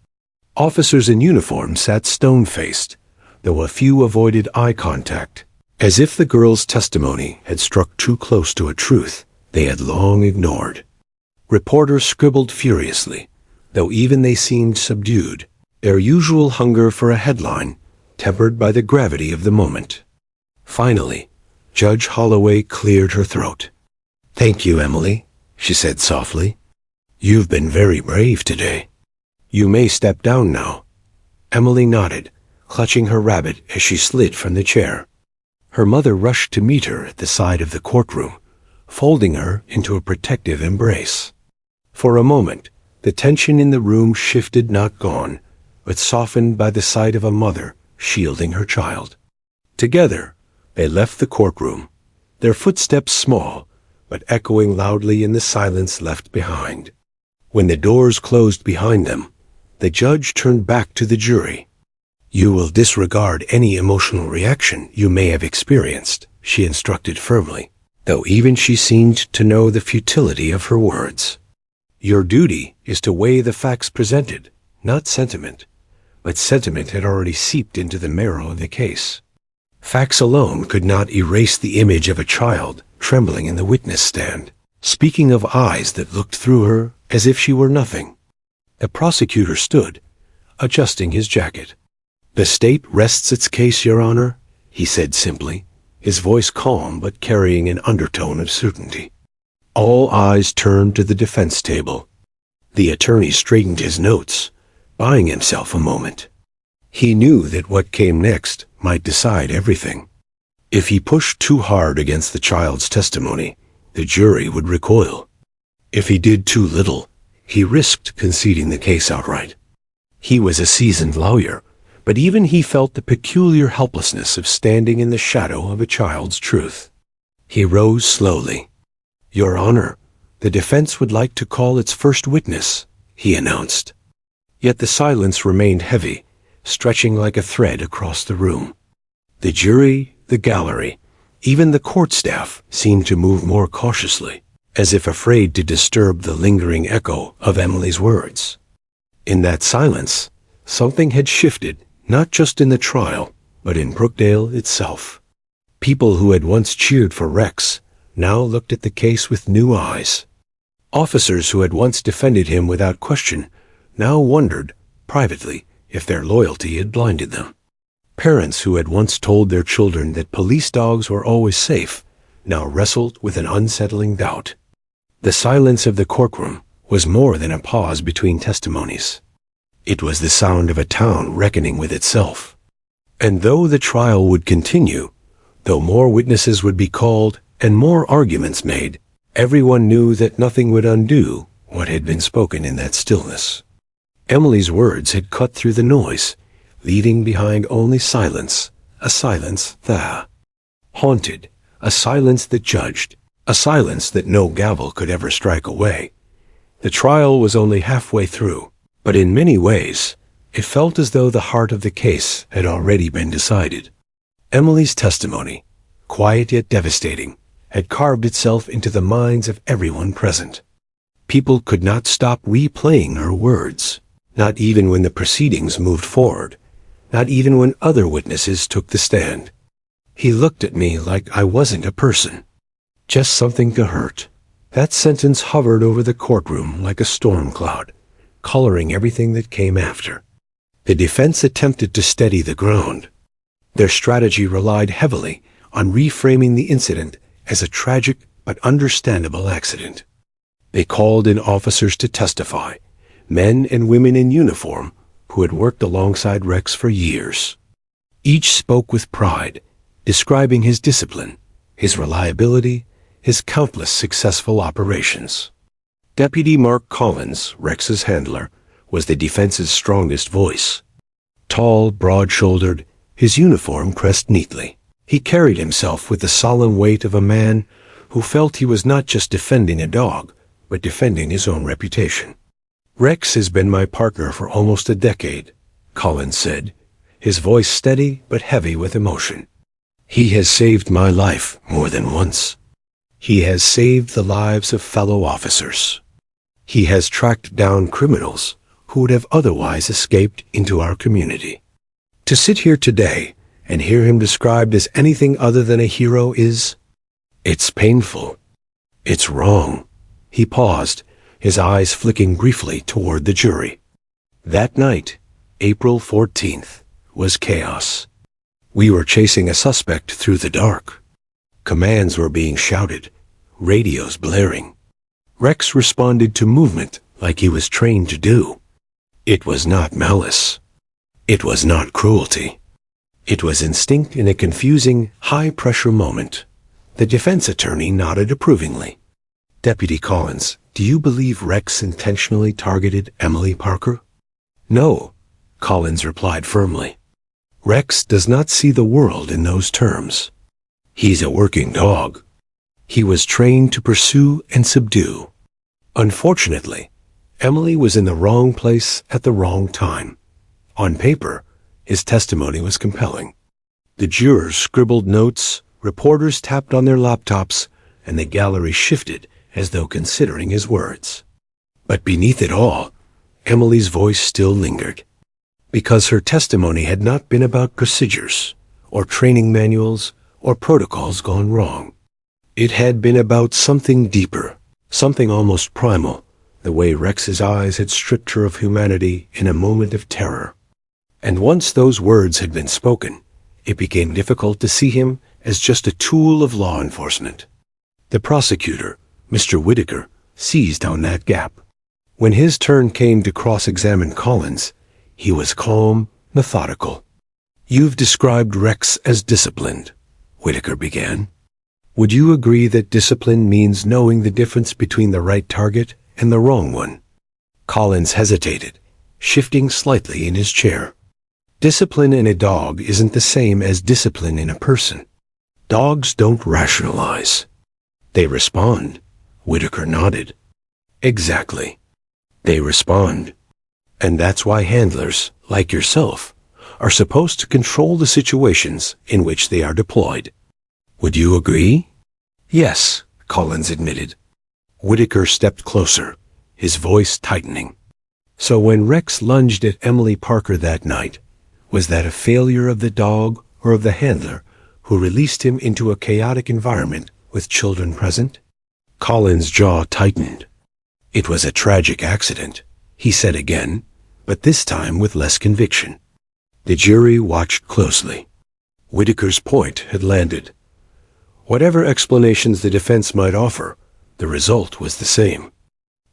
Officers in uniform sat stone-faced, though a few avoided eye contact, as if the girl's testimony had struck too close to a truth they had long ignored. Reporters scribbled furiously, though even they seemed subdued, their usual hunger for a headline tempered by the gravity of the moment. Finally, Judge Holloway cleared her throat. "Thank you, Emily," she said softly. "You've been very brave today. You may step down now." Emily nodded, clutching her rabbit as she slid from the chair. Her mother rushed to meet her at the side of the courtroom, folding her into a protective embrace. For a moment, the tension in the room shifted, not gone, but softened by the sight of a mother shielding her child. Together, they left the courtroom, their footsteps small, but echoing loudly in the silence left behind. When the doors closed behind them, the judge turned back to the jury. "You will disregard any emotional reaction you may have experienced," she instructed firmly, though even she seemed to know the futility of her words. "Your duty is to weigh the facts presented, not sentiment." But sentiment had already seeped into the marrow of the case. Facts alone could not erase the image of a child trembling in the witness stand, speaking of eyes that looked through her as if she were nothing. The prosecutor stood, adjusting his jacket. "The state rests its case, Your Honor," he said simply, his voice calm but carrying an undertone of certainty. All eyes turned to the defense table. The attorney straightened his notes, buying himself a moment. He knew that what came next might decide everything. If he pushed too hard against the child's testimony, the jury would recoil. If he did too little, he risked conceding the case outright. He was a seasoned lawyer, but even he felt the peculiar helplessness of standing in the shadow of a child's truth. He rose slowly. "Your Honor, the defense would like to call its first witness," he announced. Yet the silence remained heavy, stretching like a thread across the room. The jury, the gallery, even the court staff seemed to move more cautiously, as if afraid to disturb the lingering echo of Emily's words. In that silence, something had shifted, not just in the trial, but in Brookdale itself. People who had once cheered for Rex now looked at the case with new eyes. Officers who had once defended him without question now wondered, privately, if their loyalty had blinded them. Parents who had once told their children that police dogs were always safe now wrestled with an unsettling doubt. The silence of the courtroom was more than a pause between testimonies. It was the sound of a town reckoning with itself. And though the trial would continue, though more witnesses would be called and more arguments made, everyone knew that nothing would undo what had been spoken in that stillness. Emily's words had cut through the noise, leaving behind only silence, a silence that haunted, a silence that judged, a silence that no gavel could ever strike away. The trial was only halfway through, but in many ways, it felt as though the heart of the case had already been decided. Emily's testimony, quiet yet devastating, had carved itself into the minds of everyone present. People could not stop replaying her words, not even when the proceedings moved forward, not even when other witnesses took the stand. He looked at me like I wasn't a person, just something to hurt. That sentence hovered over the courtroom like a storm cloud, coloring everything that came after. The defense attempted to steady the ground. Their strategy relied heavily on reframing the incident as a tragic but understandable accident. They called in officers to testify, men and women in uniform who had worked alongside Rex for years. Each spoke with pride, describing his discipline, his reliability, his countless successful operations. Deputy Mark Collins, Rex's handler, was the defense's strongest voice. Tall, broad-shouldered, his uniform pressed neatly. He carried himself with the solemn weight of a man who felt he was not just defending a dog, but defending his own reputation. Rex has been my partner for almost a decade, Collins said, his voice steady but heavy with emotion. He has saved my life more than once. He has saved the lives of fellow officers. He has tracked down criminals who would have otherwise escaped into our community. To sit here today and hear him described as anything other than a hero it's painful. It's wrong. He paused, his eyes flicking briefly toward the jury. That night, April 14th, was chaos. We were chasing a suspect through the dark. Commands were being shouted, radios blaring. Rex responded to movement like he was trained to do. It was not malice. It was not cruelty. It was instinct in a confusing, high-pressure moment. The defense attorney nodded approvingly. Deputy Collins, do you believe Rex intentionally targeted Emily Parker? No, Collins replied firmly. Rex does not see the world in those terms. He's a working dog. He was trained to pursue and subdue. Unfortunately, Emily was in the wrong place at the wrong time. On paper, his testimony was compelling. The jurors scribbled notes, reporters tapped on their laptops, and the gallery shifted as though considering his words. But beneath it all, Emily's voice still lingered. Because her testimony had not been about procedures, or training manuals, or protocols gone wrong. It had been about something deeper, something almost primal, the way Rex's eyes had stripped her of humanity in a moment of terror. And once those words had been spoken, it became difficult to see him as just a tool of law enforcement. The prosecutor, Mr. Whitaker, seized on that gap. When his turn came to cross-examine Collins, he was calm, methodical. You've described Rex as disciplined, Whitaker began. Would you agree that discipline means knowing the difference between the right target and the wrong one? Collins hesitated, shifting slightly in his chair. Discipline in a dog isn't the same as discipline in a person. Dogs don't rationalize. They respond. Whitaker nodded. Exactly. They respond. And that's why handlers, like yourself, are supposed to control the situations in which they are deployed. Would you agree? Yes, Collins admitted. Whitaker stepped closer, his voice tightening. So when Rex lunged at Emily Parker that night, was that a failure of the dog or of the handler who released him into a chaotic environment with children present? Collins' jaw tightened. It was a tragic accident, he said again, but this time with less conviction. The jury watched closely. Whitaker's point had landed. Whatever explanations the defense might offer, the result was the same.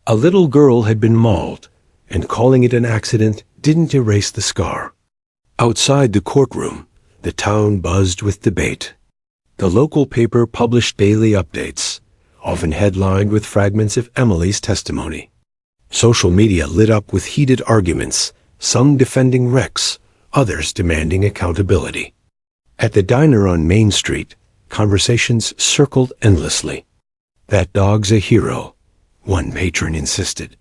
A little girl had been mauled, and calling it an accident didn't erase the scar. Outside the courtroom, the town buzzed with debate. The local paper published daily updates, often headlined with fragments of Emily's testimony. Social media lit up with heated arguments, some defending Rex, others demanding accountability. At the diner on Main Street, conversations circled endlessly. "That dog's a hero," one patron insisted.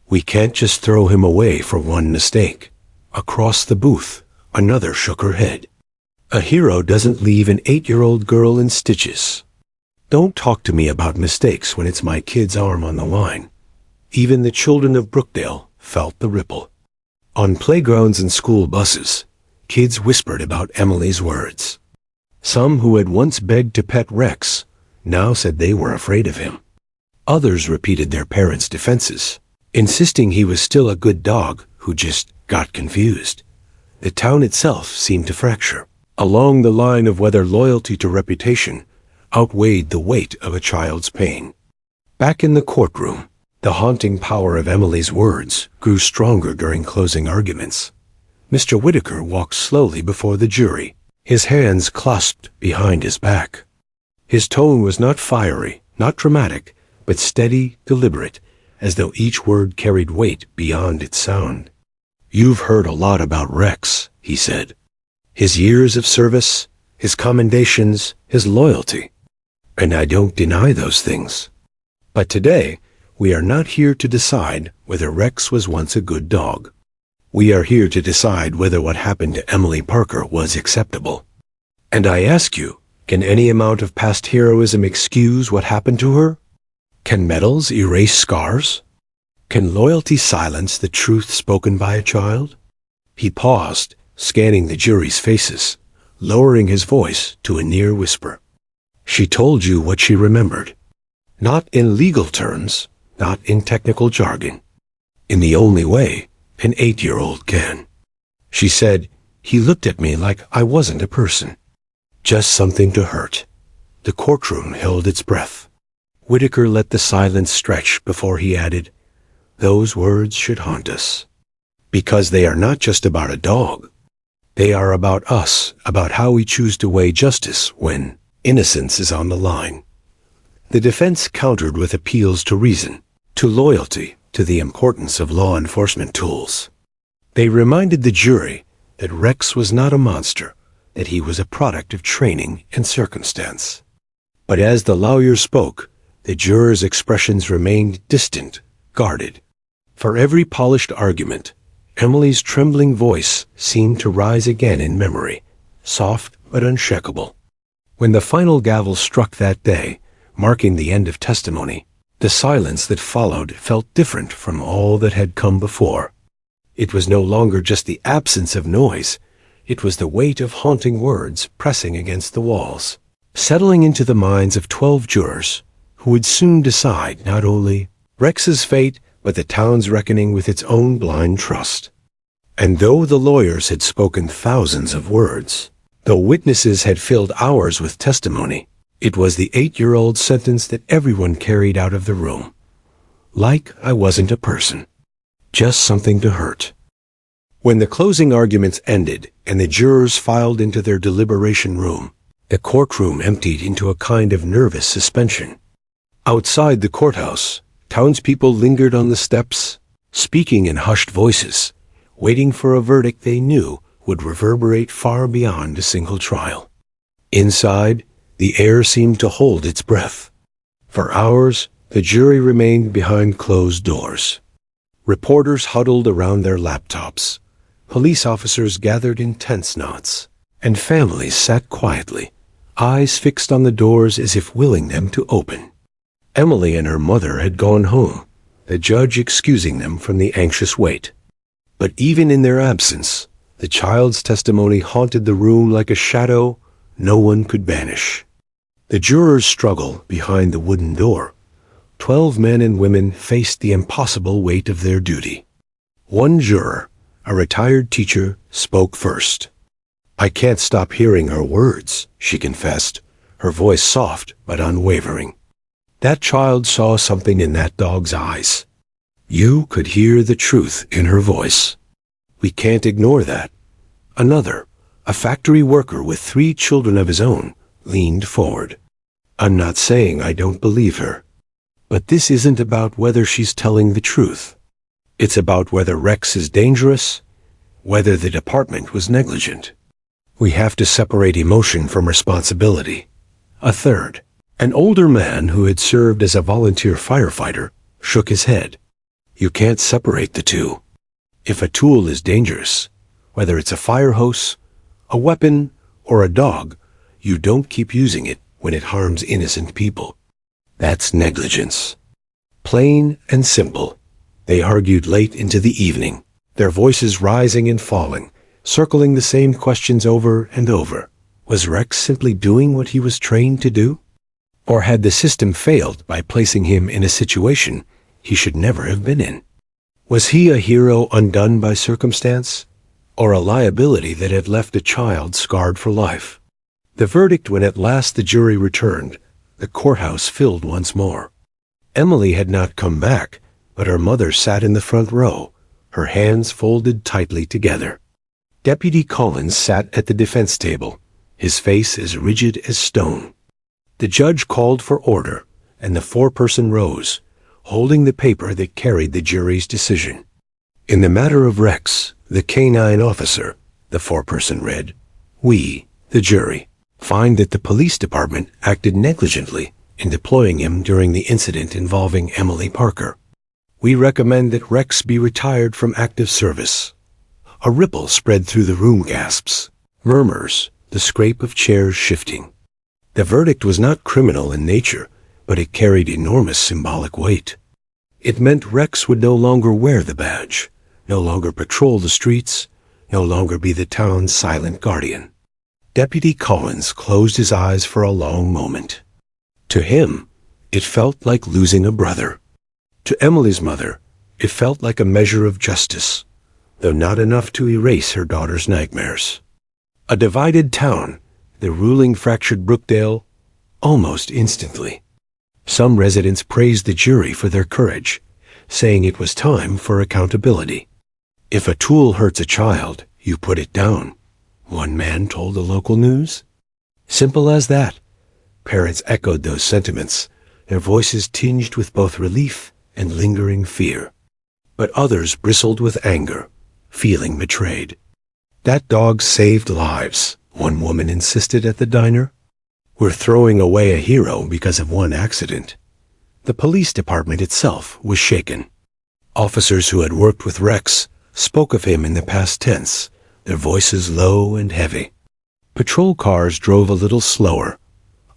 "We can't just throw him away for one mistake." Across the booth, another shook her head. "A hero doesn't leave an 8-year-old girl in stitches." "Don't talk to me about mistakes when it's my kid's arm on the line." Even the children of Brookdale felt the ripple. On playgrounds and school buses, kids whispered about Emily's words. Some who had once begged to pet Rex now said they were afraid of him. Others repeated their parents' defenses, insisting he was still a good dog who just got confused. The town itself seemed to fracture, along the line of whether loyalty to reputation outweighed the weight of a child's pain. Back in the courtroom, the haunting power of Emily's words grew stronger during closing arguments. Mr. Whitaker walked slowly before the jury, his hands clasped behind his back. His tone was not fiery, not dramatic, but steady, deliberate, as though each word carried weight beyond its sound. "You've heard a lot about Rex," he said. "His years of service, his commendations, his loyalty. And I don't deny those things. But today, we are not here to decide whether Rex was once a good dog. We are here to decide whether what happened to Emily Parker was acceptable. And I ask you, can any amount of past heroism excuse what happened to her? Can medals erase scars? Can loyalty silence the truth spoken by a child?" He paused, scanning the jury's faces, lowering his voice to a near whisper. "She told you what she remembered. Not in legal terms, not in technical jargon. In the only way an 8-year-old can. She said, 'He looked at me like I wasn't a person.' Just something to hurt." The courtroom held its breath. Whitaker let the silence stretch before he added, "Those words should haunt us. Because they are not just about a dog. They are about us, about how we choose to weigh justice when innocence is on the line." The defense countered with appeals to reason, to loyalty, to the importance of law enforcement tools. They reminded the jury that Rex was not a monster, that he was a product of training and circumstance. But as the lawyers spoke, the jurors' expressions remained distant, guarded. For every polished argument, Emily's trembling voice seemed to rise again in memory, soft but unshakable. When the final gavel struck that day, marking the end of testimony, the silence that followed felt different from all that had come before. It was no longer just the absence of noise, it was the weight of haunting words pressing against the walls, settling into the minds of 12 jurors, who would soon decide not only Rex's fate, but the town's reckoning with its own blind trust. And though the lawyers had spoken thousands of words, though witnesses had filled hours with testimony, it was the 8-year-old sentence that everyone carried out of the room. Like I wasn't a person. Just something to hurt. When the closing arguments ended and the jurors filed into their deliberation room, the courtroom emptied into a kind of nervous suspension. Outside the courthouse, townspeople lingered on the steps, speaking in hushed voices, waiting for a verdict they knew would reverberate far beyond a single trial. Inside, the air seemed to hold its breath. For hours, the jury remained behind closed doors. Reporters huddled around their laptops. Police officers gathered in tense knots, and families sat quietly, eyes fixed on the doors as if willing them to open. Emily and her mother had gone home, the judge excusing them from the anxious wait. But even in their absence, the child's testimony haunted the room like a shadow no one could banish. The jurors struggled behind the wooden door. 12 men and women faced the impossible weight of their duty. One juror, a retired teacher, spoke first. "I can't stop hearing her words," she confessed, her voice soft but unwavering. "That child saw something in that dog's eyes. You could hear the truth in her voice. We can't ignore that." Another, a factory worker with 3 children of his own, leaned forward. "I'm not saying I don't believe her. But this isn't about whether she's telling the truth. It's about whether Rex is dangerous, whether the department was negligent. We have to separate emotion from responsibility. A third, an older man who had served as a volunteer firefighter, shook his head. You can't separate the two. If a tool is dangerous, whether it's a fire hose, a weapon, or a dog, you don't keep using it when it harms innocent people. That's negligence. Plain and simple. They argued late into the evening, their voices rising and falling, circling the same questions over and over. Was Rex simply doing what he was trained to do? Or had the system failed by placing him in a situation he should never have been in? Was he a hero undone by circumstance, or a liability that had left a child scarred for life? The verdict, when at last the jury returned, the courthouse filled once more. Emily had not come back, but her mother sat in the front row, her hands folded tightly together. Deputy Collins sat at the defense table, his face as rigid as stone. The judge called for order, and the foreperson rose, holding the paper that carried the jury's decision. In the matter of Rex, the canine officer, the foreperson read, we, the jury, find that the police department acted negligently in deploying him during the incident involving Emily Parker. We recommend that Rex be retired from active service. A ripple spread through the room. Gasps, murmurs, the scrape of chairs shifting. The verdict was not criminal in nature, but it carried enormous symbolic weight. It meant Rex would no longer wear the badge, no longer patrol the streets, no longer be the town's silent guardian. Deputy Collins closed his eyes for a long moment. To him, it felt like losing a brother. To Emily's mother, it felt like a measure of justice, though not enough to erase her daughter's nightmares. A divided town, the ruling fractured Brookdale almost instantly. Some residents praised the jury for their courage, saying it was time for accountability. If a tool hurts a child, you put it down, one man told the local news. Simple as that. Parents echoed those sentiments, their voices tinged with both relief and lingering fear. But others bristled with anger, feeling betrayed. That dog saved lives, one woman insisted at the diner. We're throwing away a hero because of one accident. The police department itself was shaken. Officers who had worked with Rex spoke of him in the past tense, their voices low and heavy. Patrol cars drove a little slower.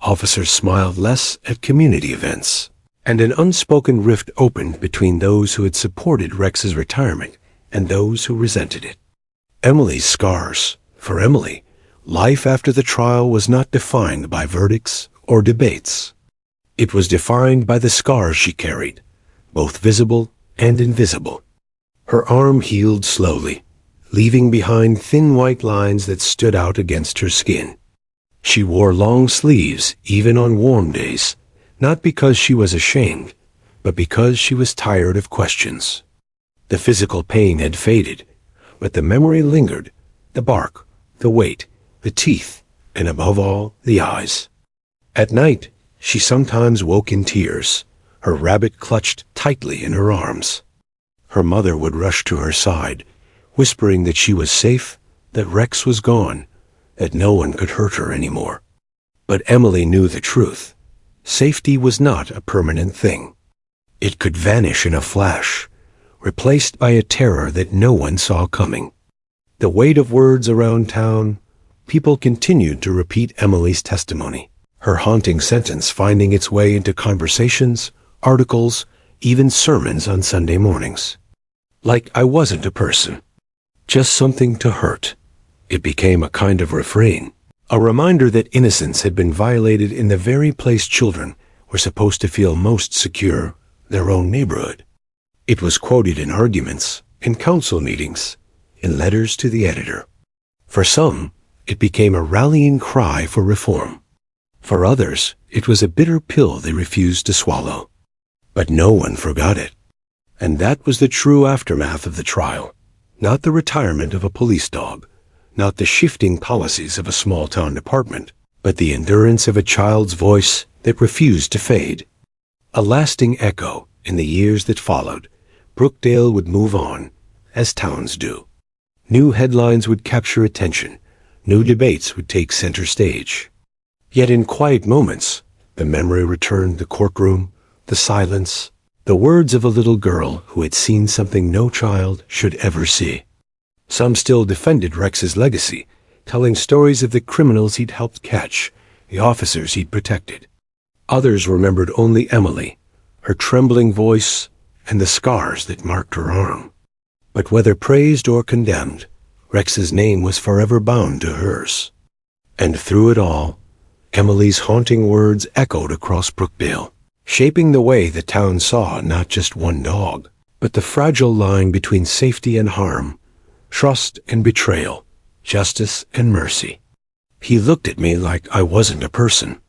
Officers smiled less at community events. And an unspoken rift opened between those who had supported Rex's retirement and those who resented it. Emily's scars. For Emily, life after the trial was not defined by verdicts or debates. It was defined by the scars she carried, both visible and invisible. Her arm healed slowly, leaving behind thin white lines that stood out against her skin. She wore long sleeves even on warm days, not because she was ashamed, but because she was tired of questions. The physical pain had faded, but the memory lingered, the bark, the weight, the teeth, and above all, the eyes. At night, she sometimes woke in tears, her rabbit clutched tightly in her arms. Her mother would rush to her side, whispering that she was safe, that Rex was gone, that no one could hurt her anymore. But Emily knew the truth. Safety was not a permanent thing. It could vanish in a flash, replaced by a terror that no one saw coming. The weight of words around town, people continued to repeat Emily's testimony, her haunting sentence finding its way into conversations, articles, even sermons on Sunday mornings. Like I wasn't a person, just something to hurt. It became a kind of refrain, a reminder that innocence had been violated in the very place children were supposed to feel most secure, their own neighborhood. It was quoted in arguments, in council meetings, in letters to the editor. For some, it became a rallying cry for reform. For others, it was a bitter pill they refused to swallow. But no one forgot it. And that was the true aftermath of the trial, not the retirement of a police dog, not the shifting policies of a small-town department, but the endurance of a child's voice that refused to fade. A lasting echo in the years that followed. Brookdale would move on, as towns do. New headlines would capture attention. New debates would take center stage. Yet in quiet moments, the memory returned: the courtroom, the silence, the words of a little girl who had seen something no child should ever see. Some still defended Rex's legacy, telling stories of the criminals he'd helped catch, the officers he'd protected. Others remembered only Emily, her trembling voice, and the scars that marked her arm. But whether praised or condemned, Rex's name was forever bound to hers. And through it all, Emily's haunting words echoed across Brookdale, shaping the way the town saw not just one dog, but the fragile line between safety and harm, trust and betrayal, justice and mercy. He looked at me like I wasn't a person,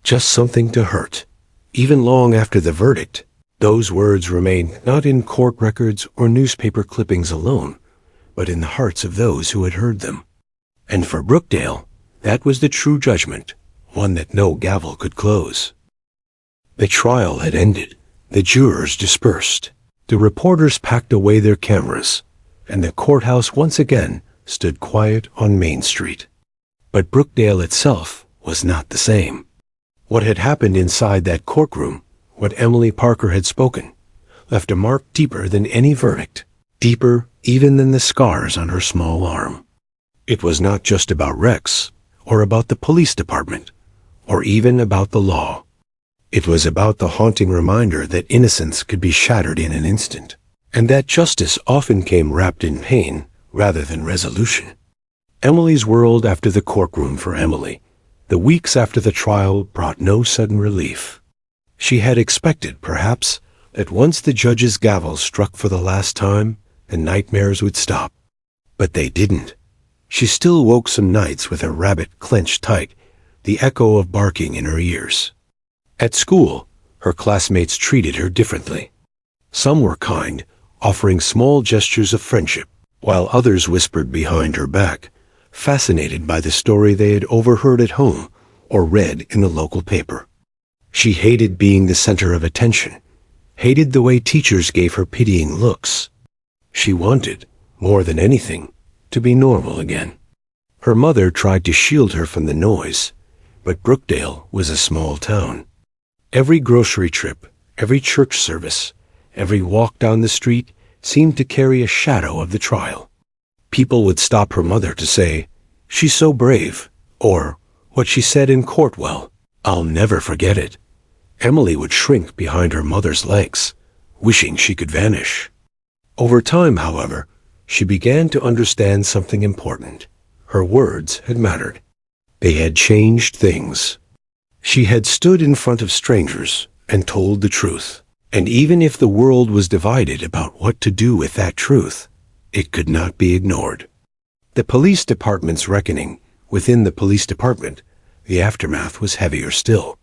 just something to hurt. Even long after the verdict, those words remained not in court records or newspaper clippings alone, but in the hearts of those who had heard them. And for Brookdale, that was the true judgment, one that no gavel could close. The trial had ended. The jurors dispersed. The reporters packed away their cameras, and the courthouse once again stood quiet on Main Street. But Brookdale itself was not the same. What had happened inside that courtroom, what Emily Parker had spoken, left a mark deeper than any verdict, deeper even than the scars on her small arm. It was not just about Rex, or about the police department, or even about the law. It was about the haunting reminder that innocence could be shattered in an instant, and that justice often came wrapped in pain rather than resolution. Emily's world after the courtroom for Emily, the weeks after the trial, brought no sudden relief. She had expected, perhaps, that once the judge's gavel struck for the last time, the nightmares would stop. But they didn't. She still woke some nights with her rabbit clenched tight, the echo of barking in her ears. At school, her classmates treated her differently. Some were kind, offering small gestures of friendship, while others whispered behind her back, fascinated by the story they had overheard at home or read in the local paper. She hated being the center of attention, hated the way teachers gave her pitying looks. She wanted, more than anything, to be normal again. Her mother tried to shield her from the noise, but Brookdale was a small town. Every grocery trip, every church service, every walk down the street seemed to carry a shadow of the trial. People would stop her mother to say, "She's so brave," or, "What she said in court, well, I'll never forget it." Emily would shrink behind her mother's legs, wishing she could vanish. Over time, however, she began to understand something important. Her words had mattered. They had changed things. She had stood in front of strangers and told the truth. And even if the world was divided about what to do with that truth, it could not be ignored. The police department's reckoning, within the police department, the aftermath was heavier still.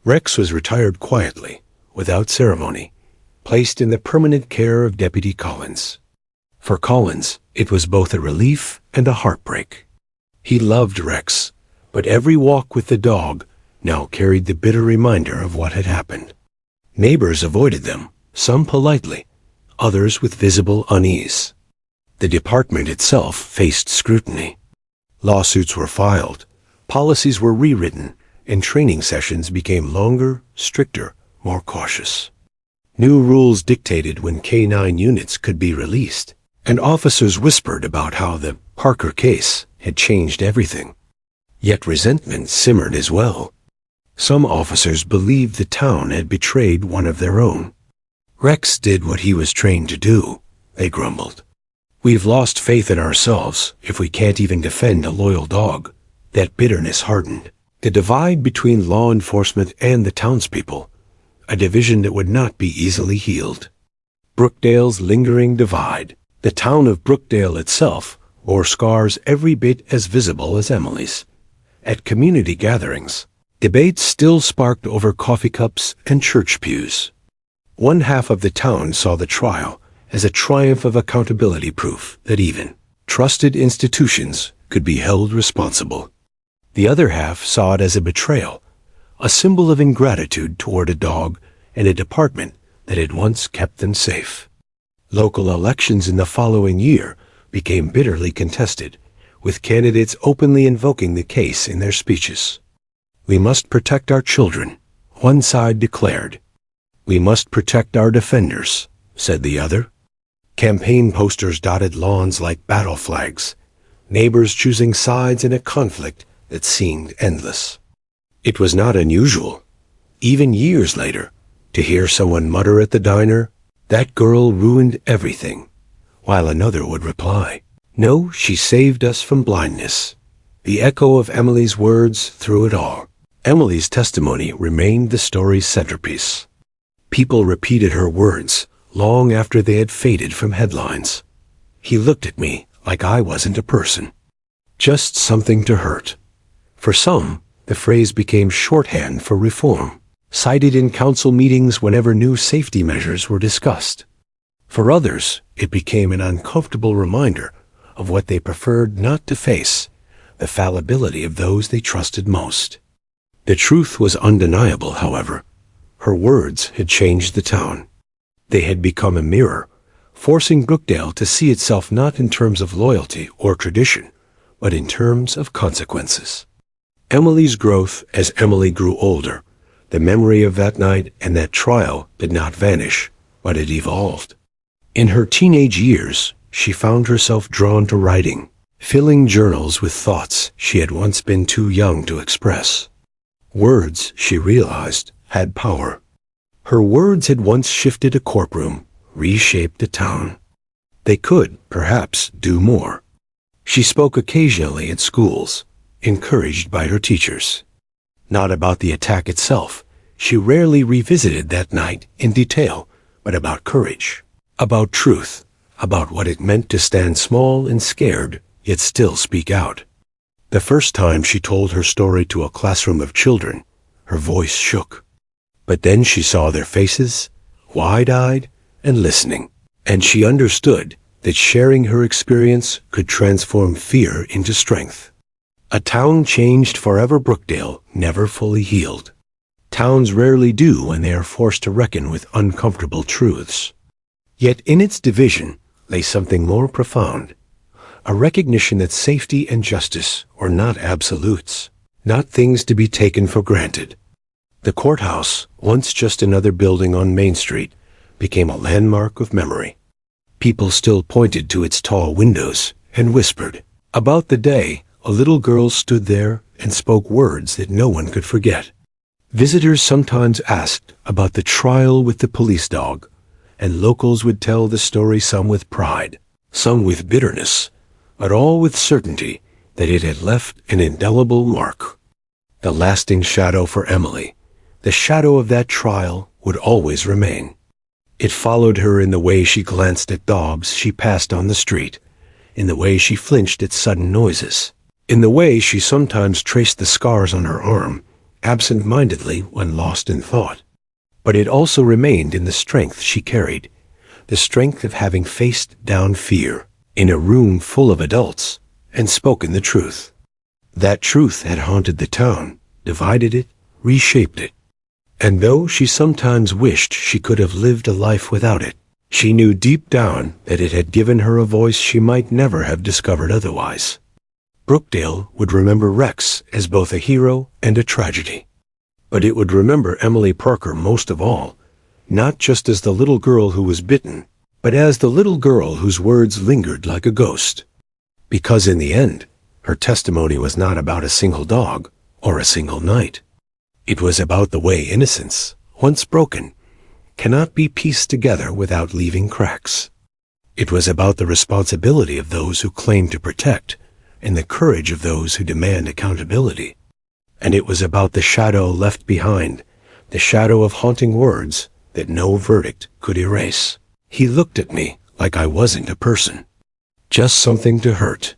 Rex was retired quietly, without ceremony, placed in the permanent care of Deputy Collins. For Collins, it was both a relief and a heartbreak. He loved Rex, but every walk with the dog now carried the bitter reminder of what had happened. Neighbors avoided them, some politely, others with visible unease. The department itself faced scrutiny. Lawsuits were filed, policies were rewritten, and training sessions became longer, stricter, more cautious. New rules dictated when K-9 units could be released, and officers whispered about how the Parker case had changed everything. Yet resentment simmered as well. Some officers believed the town had betrayed one of their own. "Rex did what he was trained to do," they grumbled. "We've lost faith in ourselves if we can't even defend a loyal dog." That bitterness hardened. The divide between law enforcement and the townspeople, a division that would not be easily healed. Brookdale's lingering divide. The town of Brookdale itself bore scars every bit as visible as Emily's. At community gatherings, debates still sparked over coffee cups and church pews. One half of the town saw the trial as a triumph of accountability, proof that even trusted institutions could be held responsible. The other half saw it as a betrayal, a symbol of ingratitude toward a dog and a department that had once kept them safe. Local elections in the following year became bitterly contested, with candidates openly invoking the case in their speeches. "We must protect our children," one side declared. "We must protect our defenders," said the other. Campaign posters dotted lawns like battle flags, neighbors choosing sides in a conflict that seemed endless. It was not unusual, even years later, to hear someone mutter at the diner, "That girl ruined everything," while another would reply, "No, she saved us from blindness." The echo of Emily's words through it all. Emily's testimony remained the story's centerpiece. People repeated her words long after they had faded from headlines. "He looked at me like I wasn't a person. Just something to hurt." For some, the phrase became shorthand for reform, cited in council meetings whenever new safety measures were discussed. For others, it became an uncomfortable reminder of what they preferred not to face, the fallibility of those they trusted most. The truth was undeniable, however. Her words had changed the town. They had become a mirror, forcing Brookdale to see itself not in terms of loyalty or tradition, but in terms of consequences. Emily's growth as Emily grew older, the memory of that night and that trial did not vanish, but it evolved. In her teenage years, she found herself drawn to writing, filling journals with thoughts she had once been too young to express. Words, she realized, had power. Her words had once shifted a courtroom, reshaped a town. They could, perhaps, do more. She spoke occasionally at schools, encouraged by her teachers. Not about the attack itself. She rarely revisited that night in detail, but about courage, about truth, about what it meant to stand small and scared, yet still speak out. The first time she told her story to a classroom of children, her voice shook. But then she saw their faces, wide-eyed and listening, and she understood that sharing her experience could transform fear into strength. A town changed forever. Brookdale never fully healed. Towns rarely do when they are forced to reckon with uncomfortable truths. Yet in its division lay something more profound, a recognition that safety and justice are not absolutes, not things to be taken for granted. The courthouse, once just another building on Main Street, became a landmark of memory. People still pointed to its tall windows and whispered. About the day, a little girl stood there and spoke words that no one could forget. Visitors sometimes asked about the trial with the police dog, and locals would tell the story, some with pride, some with bitterness, but all with certainty that it had left an indelible mark. The lasting shadow for Emily, the shadow of that trial, would always remain. It followed her in the way she glanced at dogs she passed on the street, in the way she flinched at sudden noises, in the way she sometimes traced the scars on her arm, absent-mindedly when lost in thought. But it also remained in the strength she carried, the strength of having faced down fear in a room full of adults and spoken the truth. That truth had haunted the town, divided it, reshaped it. And though she sometimes wished she could have lived a life without it, she knew deep down that it had given her a voice she might never have discovered otherwise. Brookdale would remember Rex as both a hero and a tragedy. But it would remember Emily Parker most of all, not just as the little girl who was bitten, but as the little girl whose words lingered like a ghost. Because in the end, her testimony was not about a single dog or a single night. It was about the way innocence, once broken, cannot be pieced together without leaving cracks. It was about the responsibility of those who claim to protect and the courage of those who demand accountability. And it was about the shadow left behind, the shadow of haunting words that no verdict could erase. He looked at me like I wasn't a person, just something to hurt.